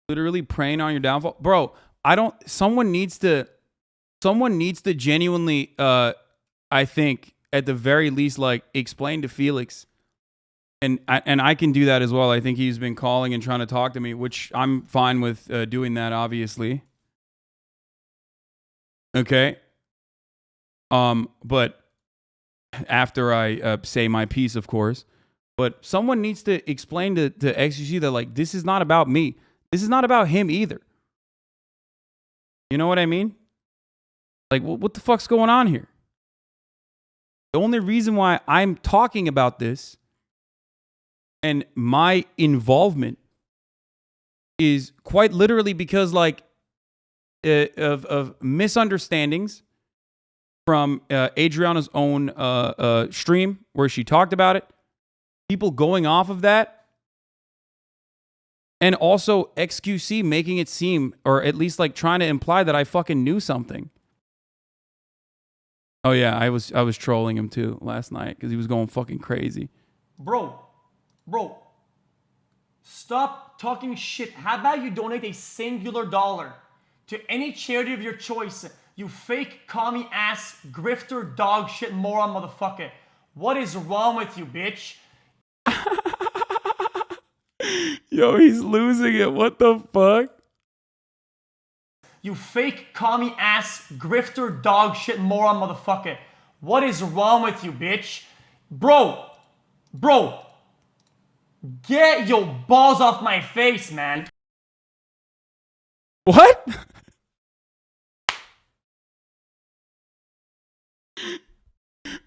Literally preying on your downfall. Bro, someone needs to genuinely, I think, at the very least, like, explain to Felix. And I can do that as well. I think he's been calling and trying to talk to me, which I'm fine with doing that, obviously. Okay. But after I say my piece, of course. But someone needs to explain to xQc that, like, this is not about me. This is not about him either. You know what I mean? Like, what the fuck's going on here? The only reason why I'm talking about this and my involvement is quite literally because, like, of misunderstandings from Adriana's own stream where she talked about it. People going off of that. And also xQc making it seem, or at least like trying to imply that I fucking knew something. Oh yeah, I was trolling him too last night because he was going fucking crazy. Bro, stop talking shit. How about you donate a singular dollar to any charity of your choice, you fake commie ass grifter dog shit moron motherfucker. What is wrong with you, bitch? Yo, he's losing it. What the fuck? You fake commie ass grifter dog shit moron motherfucker. What is wrong with you, bitch? Bro, get your balls off my face, man. What?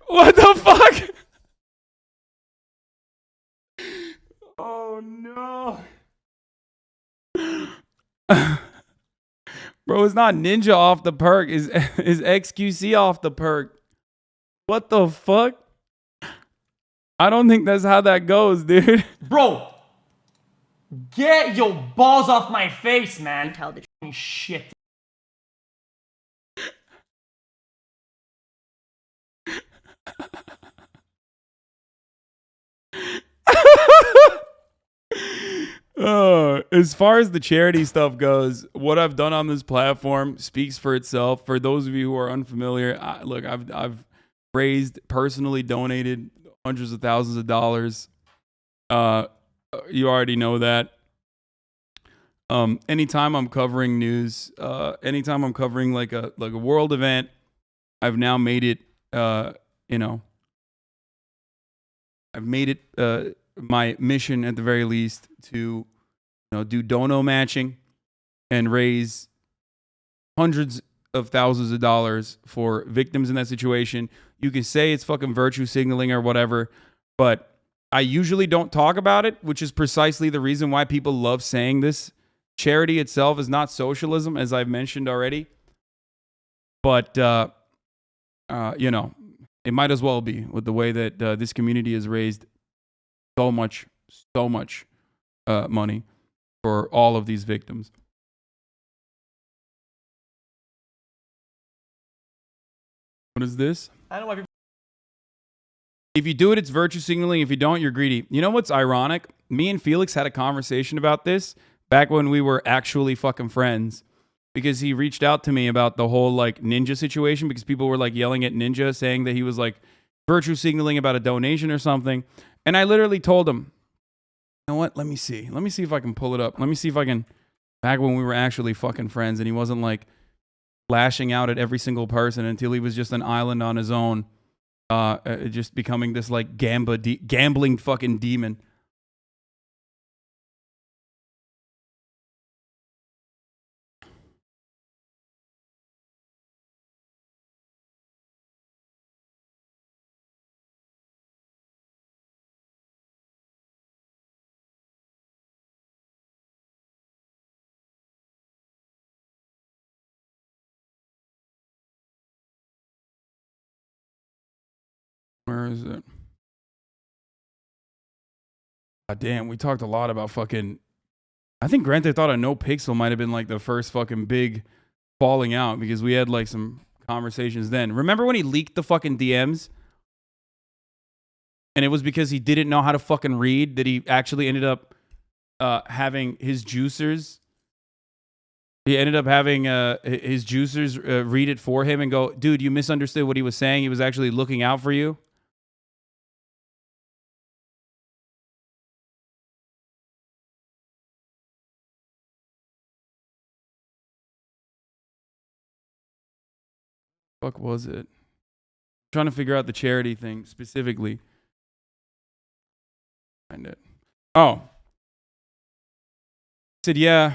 What the fuck? Oh no. Bro, it's not Ninja off the perk. Is xQc off the perk? What the fuck? I don't think that's how that goes, dude. Bro, get your balls off my face, man. Tell the Shit. As far as the charity stuff goes, what I've done on this platform speaks for itself. For those of you who are unfamiliar, look, I've raised, personally donated hundreds of thousands of dollars. You already know that. Anytime I'm covering news, anytime I'm covering like a world event, I've now made it. I've made it my mission at the very least to do dono matching and raise hundreds of thousands of dollars for victims in that situation. You can say it's fucking virtue signaling or whatever, but I usually don't talk about it, which is precisely the reason why people love saying this. Charity itself is not socialism, as I've mentioned already, but it might as well be with the way that this community has raised so much money for all of these victims. What is this? I don't know why people. If you do it, it's virtue signaling. If you don't, you're greedy. You know what's ironic? Me and Felix had a conversation about this back when we were actually fucking friends, because he reached out to me about the whole like Ninja situation, because people were like yelling at Ninja saying that he was like virtue signaling about a donation or something. And I literally told him, you know what? Let me see if I can pull it up. Let me see if I can, back when we were actually fucking friends and he wasn't like lashing out at every single person until he was just an island on his own, just becoming this like gambling fucking demon. Where is it? God damn, we talked a lot about fucking. I think Grand Theft Auto No Pixel might have been like the first fucking big falling out, because we had like some conversations then. Remember when he leaked the fucking DMs? And it was because he didn't know how to fucking read that he actually ended up having his juicers. He ended up having his juicers read it for him and go, dude, you misunderstood what he was saying. He was actually looking out for you. Fuck was it? I'm trying to figure out the charity thing specifically. Find it. Oh. I said, yeah.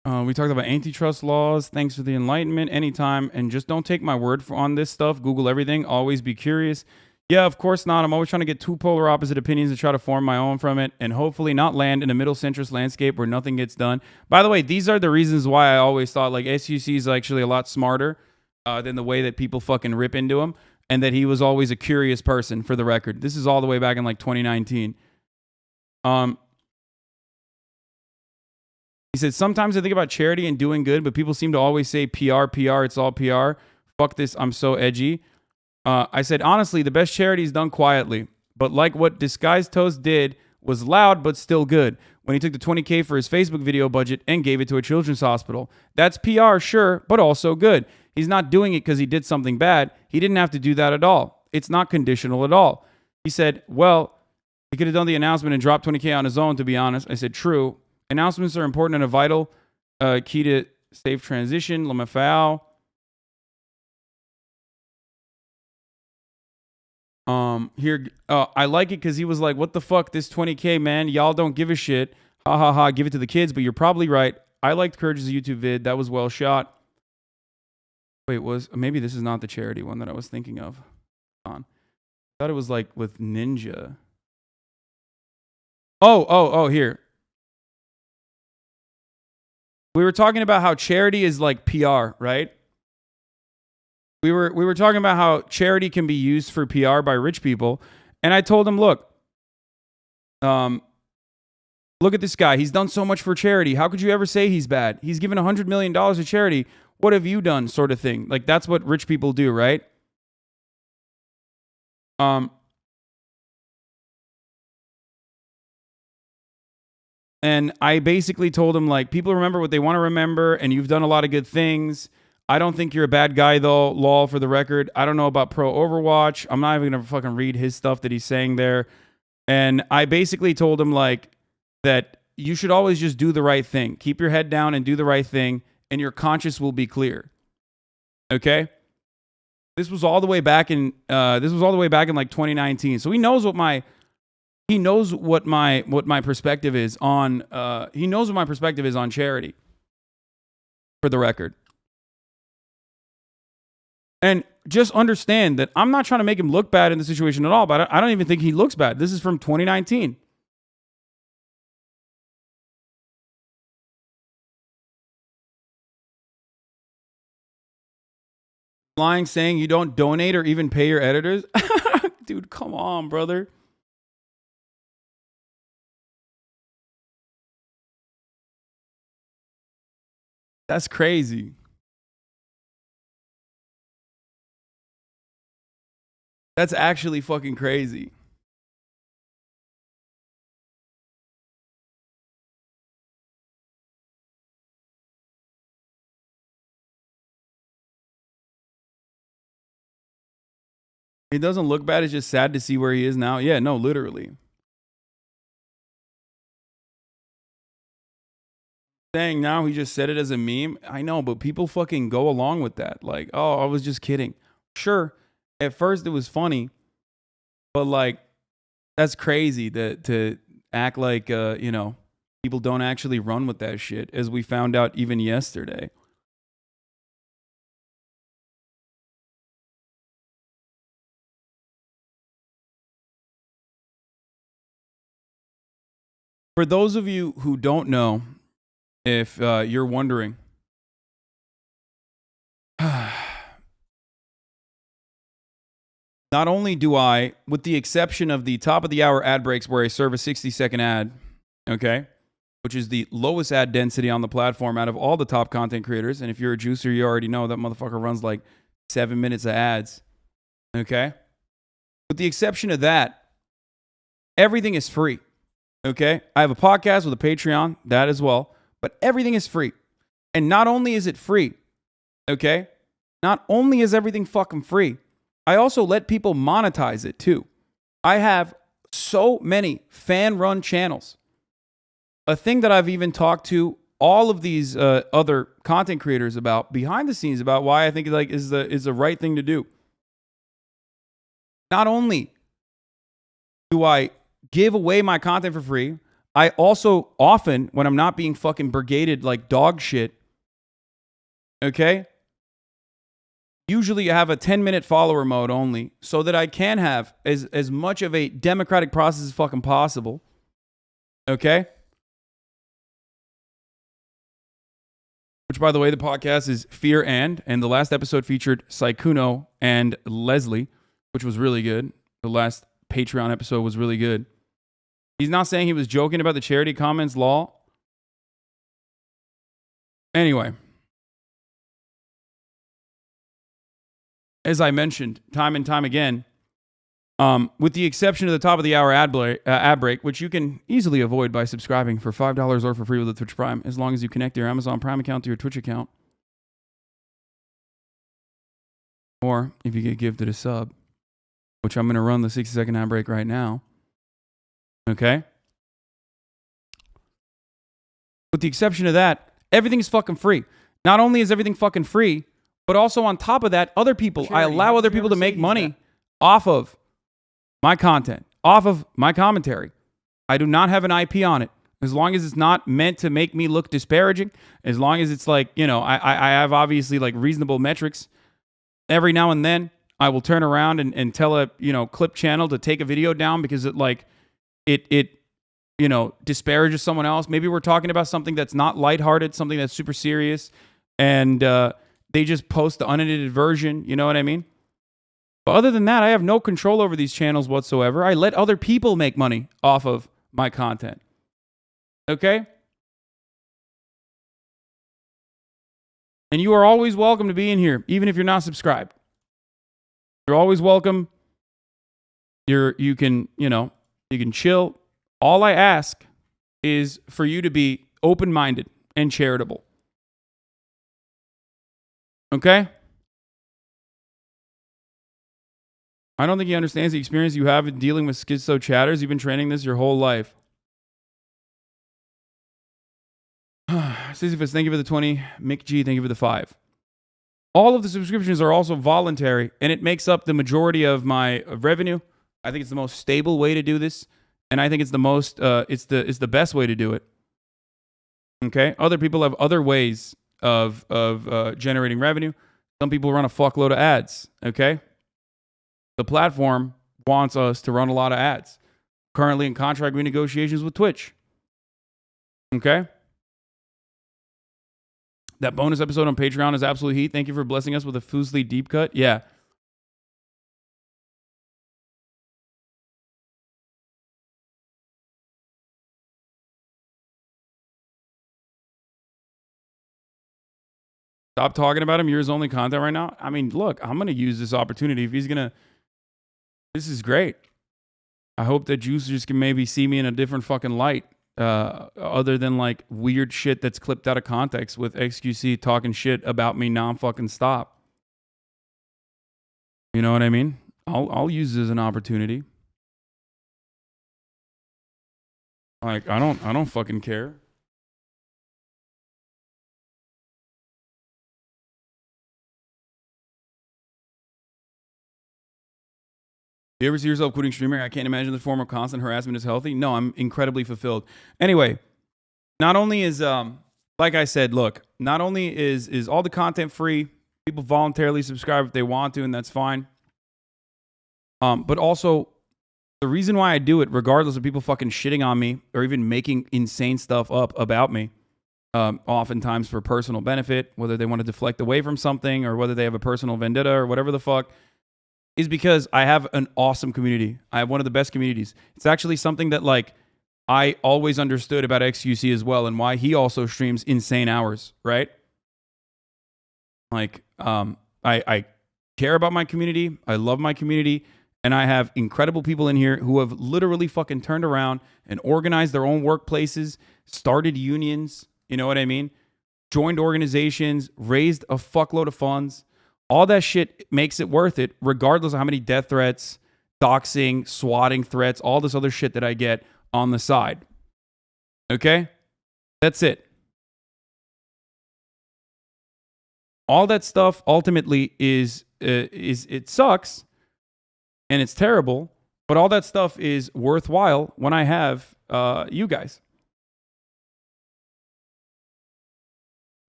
We talked about antitrust laws. Thanks for the enlightenment. Anytime. And just don't take my word on this stuff. Google everything. Always be curious. Yeah, of course not. I'm always trying to get two polar opposite opinions and try to form my own from it, and hopefully not land in a middle centrist landscape where nothing gets done. By the way, these are the reasons why I always thought like xQc is actually a lot smarter than the way that people fucking rip into him, and that he was always a curious person, for the record. This is all the way back in like 2019. He said, sometimes I think about charity and doing good, but people seem to always say PR, it's all PR. Fuck this, I'm so edgy. I said, honestly, the best charity is done quietly, But like what Disguised Toast did was loud but still good when he took the $20K for his Facebook video budget and gave it to a children's hospital. That's PR, sure, but also good. He's not doing it because he did something bad. He didn't have to do that at all. It's not conditional at all. He said, well, he could have done the announcement and dropped $20K on his own, to be honest. I said, true. Announcements are important and a vital key to safe transition. Lamafao. I like it because he was like, what the fuck, this $20K, man, y'all don't give a shit. Ha ha ha, give it to the kids, but you're probably right. I liked Courage's YouTube vid. That was well shot. Wait, maybe this is not the charity one that I was thinking of. Hold on. I thought it was like with Ninja. Oh, here. We were talking about how charity is like PR, right? We were talking about how charity can be used for PR by rich people, and I told him, look at this guy. He's done so much for charity. How could you ever say he's bad? He's given $100 million to charity. What have you done, sort of thing? Like, that's what rich people do, right? And I basically told him, like, people remember what they want to remember, and you've done a lot of good things. I don't think you're a bad guy, though, lol, for the record. I don't know about Pro Overwatch. I'm not even going to fucking read his stuff that he's saying there. And I basically told him, like, that you should always just do the right thing. Keep your head down and do the right thing, and your conscience will be clear. Okay? This was all the way back in like 2019. So he knows what my perspective is on charity, for the record. And just understand that I'm not trying to make him look bad in the situation at all, but I don't even think he looks bad. This is from 2019. Lying, saying you don't donate or even pay your editors? Dude, come on, brother. That's crazy. That's actually fucking crazy. It doesn't look bad. It's just sad to see where he is now. Yeah, no, literally. Saying now he just said it as a meme. I know, but people fucking go along with that. Like, oh, I was just kidding. Sure, at first it was funny, but like, that's crazy to act like, people don't actually run with that shit, as we found out even yesterday. For those of you who don't know, if you're wondering, not only do I, with the exception of the top of the hour ad breaks where I serve a 60-second ad, okay, which is the lowest ad density on the platform out of all the top content creators, and if you're a juicer, you already know that motherfucker runs like 7 minutes of ads, okay? With the exception of that, everything is free. Okay, I have a podcast with a Patreon, that as well, but everything is free. And not only is it free, okay, not only is everything fucking free, I also let people monetize it too. I have so many fan-run channels. A thing that I've even talked to all of these other content creators about behind the scenes about why I think like is the right thing to do. Not only do I give away my content for free, I also often, when I'm not being fucking brigaded like dog shit, okay, usually I have a 10-minute follower mode only so that I can have as much of a democratic process as fucking possible, okay? Which, by the way, the podcast is Fear and the last episode featured Saikuno and Leslie, which was really good. The last Patreon episode was really good. He's not saying he was joking about the charity comments law. Anyway, as I mentioned time and time again, With the exception of the top of the hour ad break, which you can easily avoid by subscribing for $5 or for free with the Twitch Prime, as long as you connect your Amazon Prime account to your Twitch account. Or if you get gifted a sub, which I'm going to run the 60-second ad break right now. Okay? With the exception of that, everything's fucking free. Not only is everything fucking free, but also on top of that, other people, I allow other people to make money off of my content, off of my commentary. I do not have an IP on it. As long as it's not meant to make me look disparaging, as long as it's like, you know, I have obviously like reasonable metrics. Every now and then, I will turn around and tell a, you know, clip channel to take a video down because it you know, disparages someone else. Maybe we're talking about something that's not lighthearted, something that's super serious, and they just post the unedited version. You know what I mean? But other than that, I have no control over these channels whatsoever. I let other people make money off of my content. Okay? And you are always welcome to be in here, even if you're not subscribed. You're always welcome. You can chill. All I ask is for you to be open-minded and charitable. Okay? I don't think he understands the experience you have in dealing with schizo chatters. You've been training this your whole life. Sisyphus, thank you for the 20. Mick G, thank you for the 5. All of the subscriptions are also voluntary, and it makes up the majority of my revenue. I think it's the most stable way to do this, and I think it's the most it's the best way to do it. Okay? Other people have other ways of generating revenue. Some people run a fuckload of ads. Okay? The platform wants us to run a lot of ads. Currently in contract renegotiations with Twitch. Okay? That bonus episode on Patreon is absolute heat. Thank you for blessing us with a Fusely deep cut. Yeah. Stop talking about him. You're his only content right now. I mean, look, I'm going to use this opportunity. If he's going to... This is great. I hope that juicers can maybe see me in a different fucking light. Other than like weird shit that's clipped out of context with xQc talking shit about me non-fucking stop. You know what I mean? I'll use this as an opportunity. Like, I don't fucking care. Do you ever see yourself quitting streaming? I can't imagine the form of constant harassment is healthy. No, I'm incredibly fulfilled. Anyway, not only is, like I said, look, not only is all the content free, people voluntarily subscribe if they want to, and that's fine. But also, the reason why I do it, regardless of people fucking shitting on me or even making insane stuff up about me, oftentimes for personal benefit, whether they want to deflect away from something or whether they have a personal vendetta or whatever the fuck, is because I have an awesome community. I have one of the best communities. It's actually something that like I always understood about xQc as well, and why he also streams insane hours, right? Like, I care about my community. I love my community. And I have incredible people in here who have literally fucking turned around and organized their own workplaces, started unions, you know what I mean? Joined organizations, raised a fuckload of funds. All that shit makes it worth it, regardless of how many death threats, doxing, swatting threats, all this other shit that I get on the side. Okay? That's it. All that stuff ultimately is it sucks and it's terrible, but all that stuff is worthwhile when I have you guys.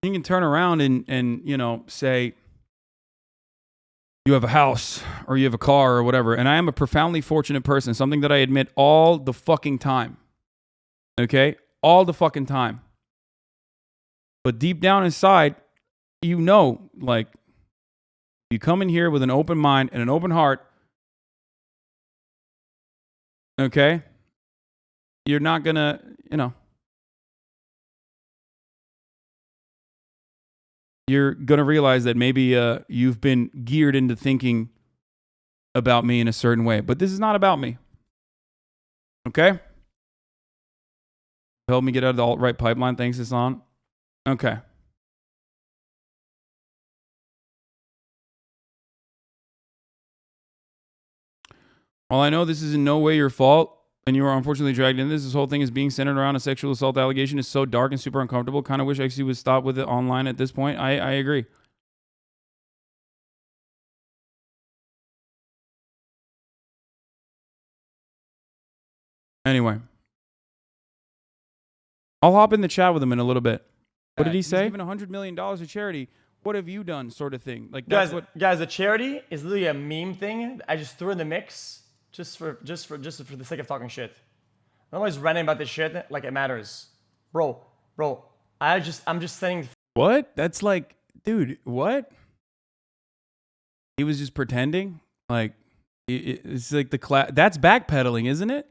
You can turn around and you know, say you have a house or you have a car or whatever, and I am a profoundly fortunate person, something that I admit all the fucking time. Okay? All the fucking time. But deep down inside, you know, like, you come in here with an open mind and an open heart, okay? You're not gonna, you know, you're gonna realize that maybe you've been geared into thinking about me in a certain way. But this is not about me. Okay? Help me get out of the alt-right pipeline. Thanks, Hasan. Okay. While I know this is in no way your fault, and you are unfortunately dragged into this whole thing is being centered around a sexual assault allegation is so dark and super uncomfortable. Kind of wish xQc would stop with it online at this point. I agree. Anyway. I'll hop in the chat with him in a little bit. What did he say? He's given $100 million to charity. What have you done, sort of thing? Like that's guys, the charity is literally a meme thing. I just threw in the mix just for the sake of talking shit. I'm always ranting about this shit like it matters, bro. I'm just saying. What? That's like, dude. What? He was just pretending. Like it's like the class. That's backpedaling, isn't it?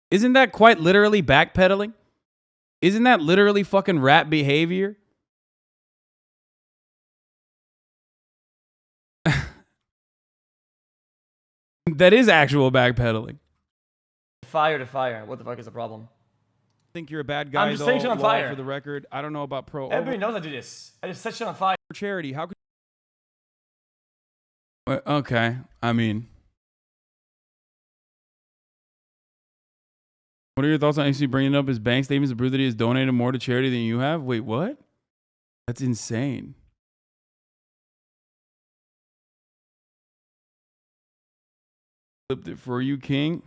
Isn't that quite literally backpedaling? Isn't that literally fucking rat behavior? That is actual backpedaling. Fire to fire. What the fuck is the problem? I think you're a bad guy. I'm just saying shit on fire. For the record, I don't know about pro. Everybody knows I do this. I just set shit on fire. For charity, how could? Okay, I mean, what are your thoughts on actually bringing up his bank statements to prove that he has donated more to charity than you have? Wait, what? That's insane. Flipped it for you, King.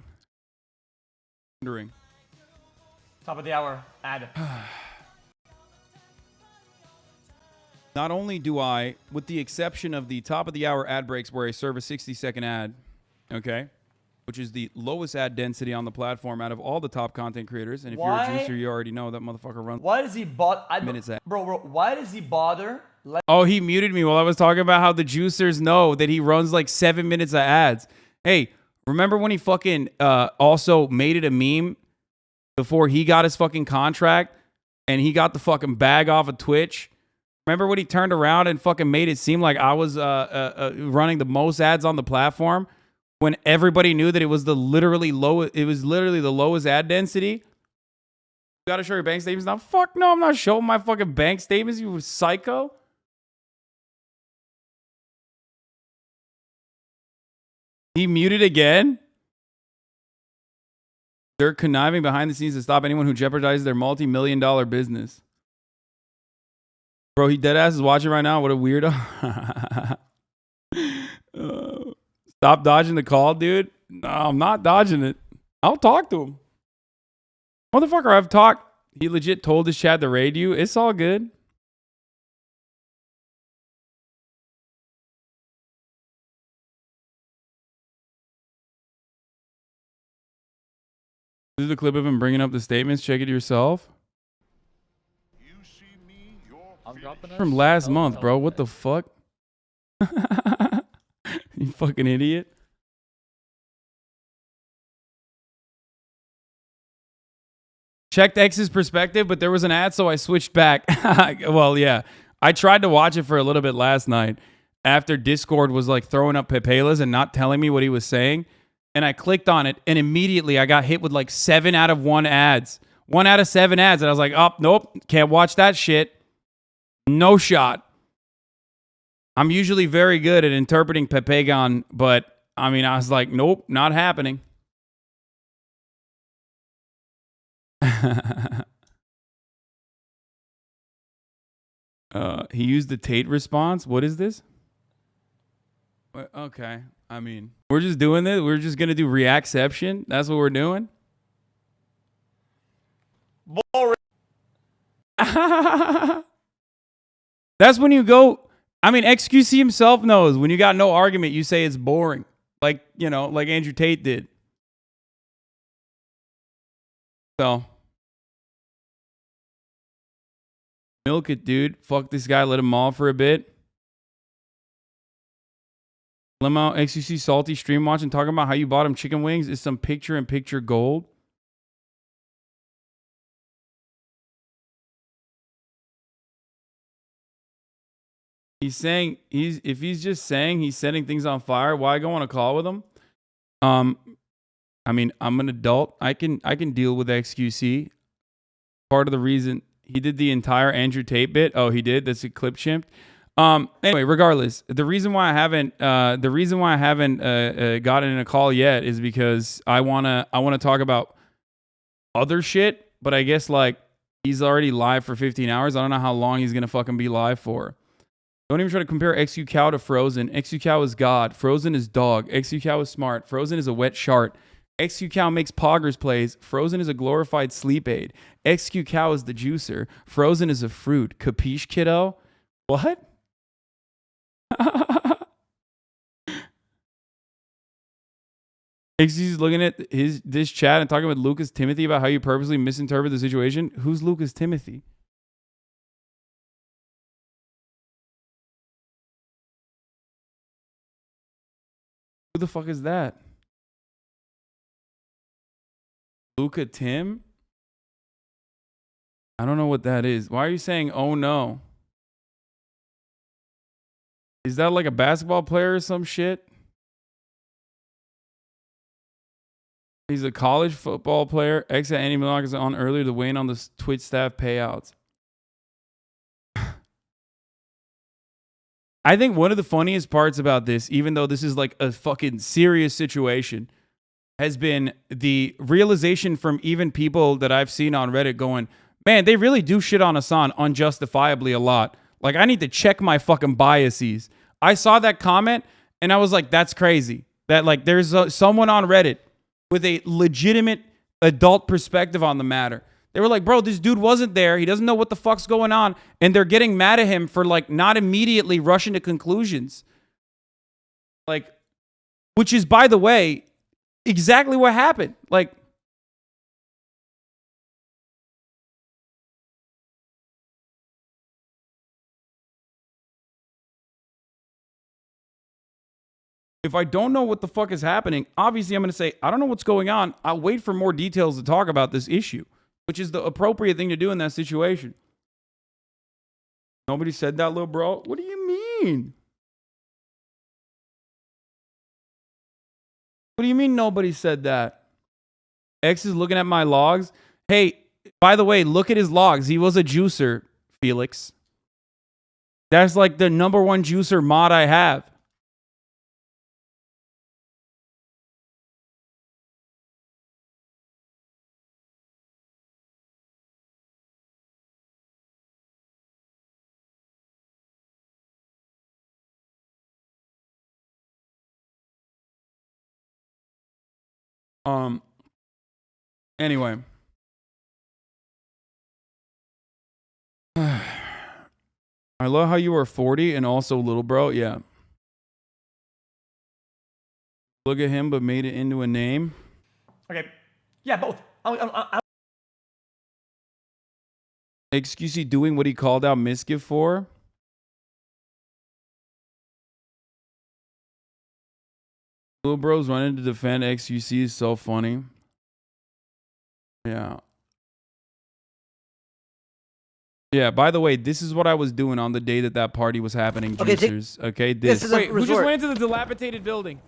Wondering. Top of the hour ad. Not only do I, with the exception of the top of the hour ad breaks where I serve a 60-second ad, okay, which is the lowest ad density on the platform out of all the top content creators. And if you're a juicer, you already know that motherfucker runs. Why does he bother? Minutes ad. Bro, why does he bother? Oh, he muted me while I was talking about how the juicers know that he runs like 7 minutes of ads. Hey, remember when he fucking also made it a meme before he got his fucking contract and he got the fucking bag off of Twitch? Remember when he turned around and fucking made it seem like I was running the most ads on the platform when everybody knew that it was literally the lowest ad density? You gotta show your bank statements now. Fuck no, I'm not showing my fucking bank statements, you psycho. He muted again. They're conniving behind the scenes to stop anyone who jeopardizes their multi-million-dollar business. Bro, he deadass is watching right now. What a weirdo. Stop dodging the call, dude. No, I'm not dodging it. I'll talk to him. Motherfucker, I've talked. He legit told his chat to raid you. It's all good. This is the clip of him bringing up the statements. Check it yourself. From last month, bro. What the fuck? You fucking idiot. Checked X's perspective, but there was an ad, so I switched back. Well, yeah. I tried to watch it for a little bit last night after Discord was like throwing up Pepelas and not telling me what he was saying. And I clicked on it, and immediately I got hit with like 7 out of 1 ads. 1 out of 7 ads. And I was like, oh, nope, can't watch that shit. No shot. I'm usually very good at interpreting Pepegon, but I mean, I was like, nope, not happening. He used the Tate response. What is this? Okay. I mean, we're just doing this. We're just going to do reacception. That's what we're doing. Boring. That's when you go. I mean, xQc himself knows when you got no argument, you say it's boring. Like, you know, like Andrew Tate did. So, milk it, dude. Fuck this guy. Let him maul for a bit. Limo xQc salty stream watch and talking about how you bought him chicken wings is some picture-in-picture gold. He's saying if he's just saying he's setting things on fire, why go on a call with him? I mean, I'm an adult. I can deal with xQc. Part of the reason he did the entire Andrew Tate bit. Oh, he did. That's a clip chimped. Anyway, regardless, the reason why I haven't gotten in a call yet is because I wanna talk about other shit. But I guess like he's already live for 15 hours. I don't know how long he's gonna fucking be live for. Don't even try to compare xQcow to Frozen. xQcow is God. Frozen is dog. xQcow is smart. Frozen is a wet shark. xQcow makes poggers plays. Frozen is a glorified sleep aid. xQcow is the juicer. Frozen is a fruit. Capiche, kiddo? What? xQc's looking at this chat and talking with Lucas Timothy about how you purposely misinterpret the situation. Who's Lucas Timothy? Who the fuck is that? Luca Tim? I don't know what that is. Why are you saying, oh no? Is that like a basketball player or some shit? He's a college football player. Ex at Andy Millock is on earlier to weigh in on the Twitch staff payouts. I think one of the funniest parts about this, even though this is like a fucking serious situation, has been the realization from even people that I've seen on Reddit going, man, they really do shit on Hasan unjustifiably a lot. Like, I need to check my fucking biases. I saw that comment and I was like, that's crazy. That like there's someone on Reddit with a legitimate adult perspective on the matter. They were like, bro, this dude wasn't there. He doesn't know what the fuck's going on. And they're getting mad at him for like not immediately rushing to conclusions. Like, which is, by the way, exactly what happened. Like, if I don't know what the fuck is happening, obviously I'm going to say, I don't know what's going on. I'll wait for more details to talk about this issue, which is the appropriate thing to do in that situation. Nobody said that, little bro. What do you mean? What do you mean nobody said that? X is looking at my logs. Hey, by the way, look at his logs. He was a juicer, Felix. That's like the #1 juicer mod I have. Anyway. I love how you are 40 and also little bro. Yeah. Look at him, but made it into a name. Okay. Yeah, both. xQc doing what he called out Misgive for. Little bro's running to defend xQc is so funny. Yeah. Yeah, by the way, this is what I was doing on the day that party was happening, juicers. Okay, this. Wait, who just went into the dilapidated building?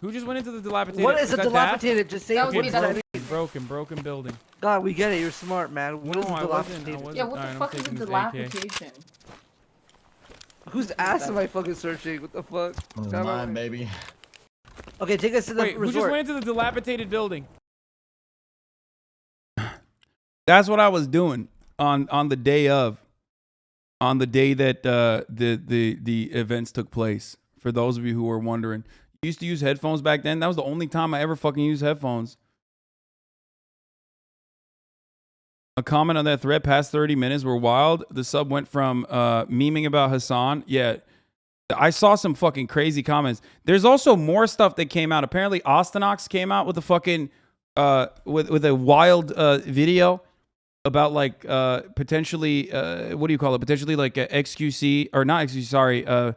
Who just went into the dilapidated? What is a that dilapidated? Daft? Just say broken building. God, we get it. You're smart, man. What is a dilapidated? Yeah, what the fuck is a dilapidation? Whose ass am I fucking searching? What the fuck? Mine, baby. Okay, take us to the resort. Who just went into the dilapidated building? That's what I was doing on the day of, on the day that the events took place. For those of you who were wondering, I used to use headphones back then. That was the only time I ever fucking used headphones. A comment on that thread, past 30 minutes were wild. The sub went from memeing about Hasan. Yeah, I saw some fucking crazy comments. There's also more stuff that came out. Apparently, Ostenox came out with a fucking with a wild video about like potentially what do you call it? Potentially like a xQc or not xQc. Sorry,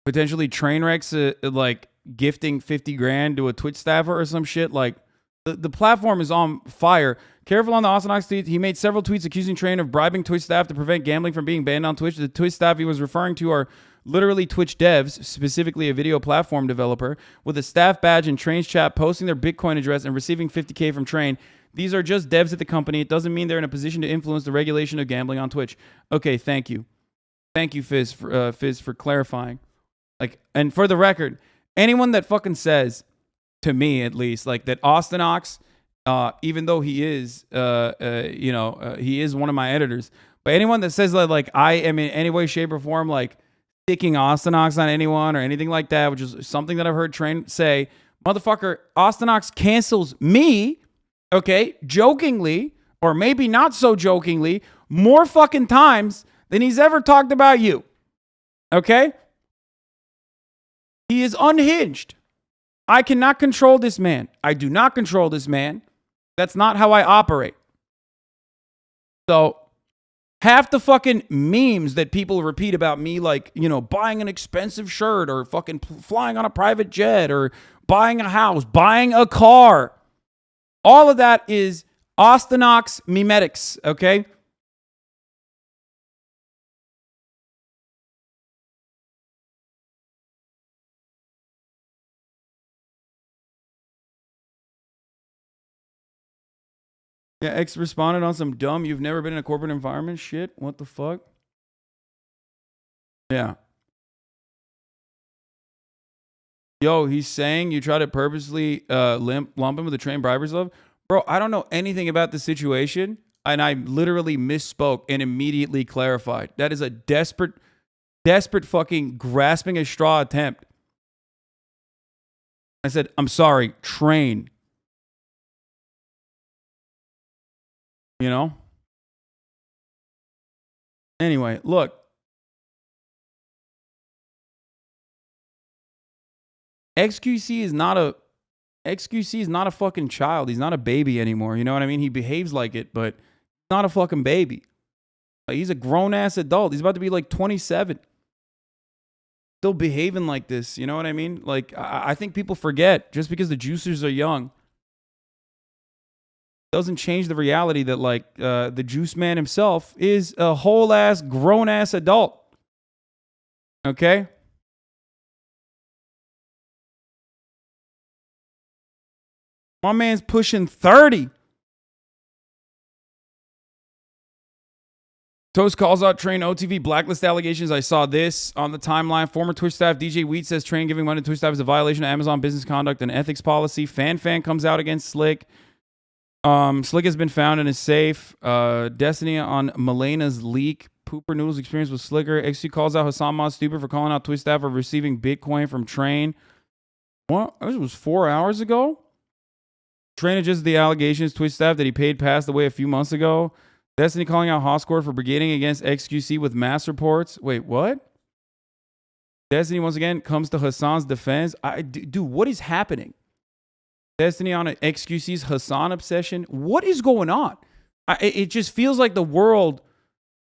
potentially Trainwreck's like gifting 50 grand to a Twitch staffer or some shit. Like the platform is on fire. Careful on the Ostenox tweet. He made several tweets accusing Train of bribing Twitch staff to prevent gambling from being banned on Twitch. The Twitch staff he was referring to are literally Twitch devs, specifically a video platform developer, with a staff badge in Train's chat posting their Bitcoin address and receiving $50K from Train. These are just devs at the company. It doesn't mean they're in a position to influence the regulation of gambling on Twitch. Okay, thank you. Thank you, Fizz, for clarifying. Like, and for the record, anyone that fucking says, to me at least, like that Austin Ox, even though he is, he is one of my editors, but anyone that says that, like, I am in any way, shape, or form, like, sticking Austin Ox on anyone or anything like that, which is something that I've heard Train say, motherfucker, Austin Ox cancels me, okay, jokingly, or maybe not so jokingly, more fucking times than he's ever talked about you. Okay? He is unhinged. I cannot control this man. I do not control this man. That's not how I operate. So, half the fucking memes that people repeat about me, like, you know, buying an expensive shirt or fucking flying on a private jet or buying a house, buying a car, all of that is Austin Ox memetics, okay? Yeah, X responded on some dumb, you've never been in a corporate environment shit. What the fuck? Yeah. Yo, he's saying you try to purposely lump him with the Train bribery love. Bro, I don't know anything about the situation, and I literally misspoke and immediately clarified. That is a desperate fucking grasping a straw attempt. I said, I'm sorry, Train. You know? Anyway, look. xQc is not a fucking child. He's not a baby anymore. You know what I mean? He behaves like it, but not a fucking baby. Like, he's a grown-ass adult. He's about to be like 27. Still behaving like this. You know what I mean? Like, I think people forget just because the juicers are young doesn't change the reality that, like, the juice man himself is a whole-ass, grown-ass adult. Okay? My man's pushing 30. Toast calls out Train OTV blacklist allegations. I saw this on the timeline. Former Twitch staff DJ Wheat says Train giving money to Twitch staff is a violation of Amazon business conduct and ethics policy. Fan comes out against Slick. Slick has been found in his safe. Destiny on Melena's leak. Pooper Noodles experience with Slicker. XC calls out Hasan Mod stupid for calling out Twitch staff for receiving Bitcoin from Train. What? This was 4 hours ago? Train adjusted the allegations. Twitch staff that he paid passed away a few months ago. Destiny calling out Hoscore for brigading against xQc with mass reports. Wait, what? Destiny once again comes to Hasan's defense. Dude, what is happening? Destiny on xQc's Hasan obsession. What is going on? It just feels like the world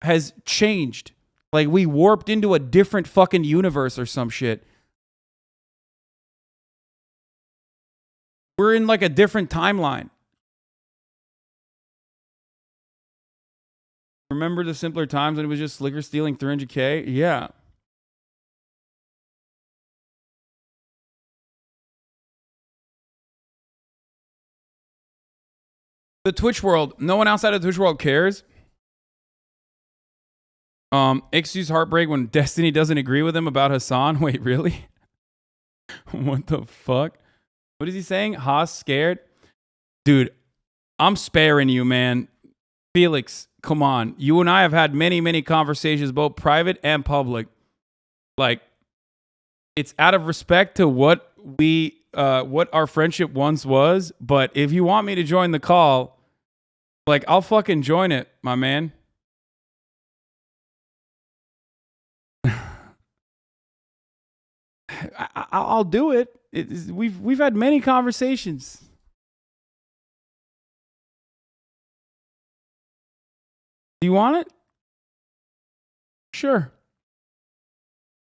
has changed. Like we warped into a different fucking universe or some shit. We're in like a different timeline. Remember the simpler times when it was just Slicker stealing 300K? Yeah. The Twitch world, no one outside of the Twitch world cares. XQ's heartbreak when Destiny doesn't agree with him about Hasan. Wait, really? What the fuck? What is he saying? Haas scared? Dude, I'm sparing you, man. Felix, come on. You and I have had many, many conversations, both private and public. Like, it's out of respect to what our friendship once was. But if you want me to join the call, like, I'll fucking join it, my man. I'll do it. We've had many conversations. Do you want it? Sure.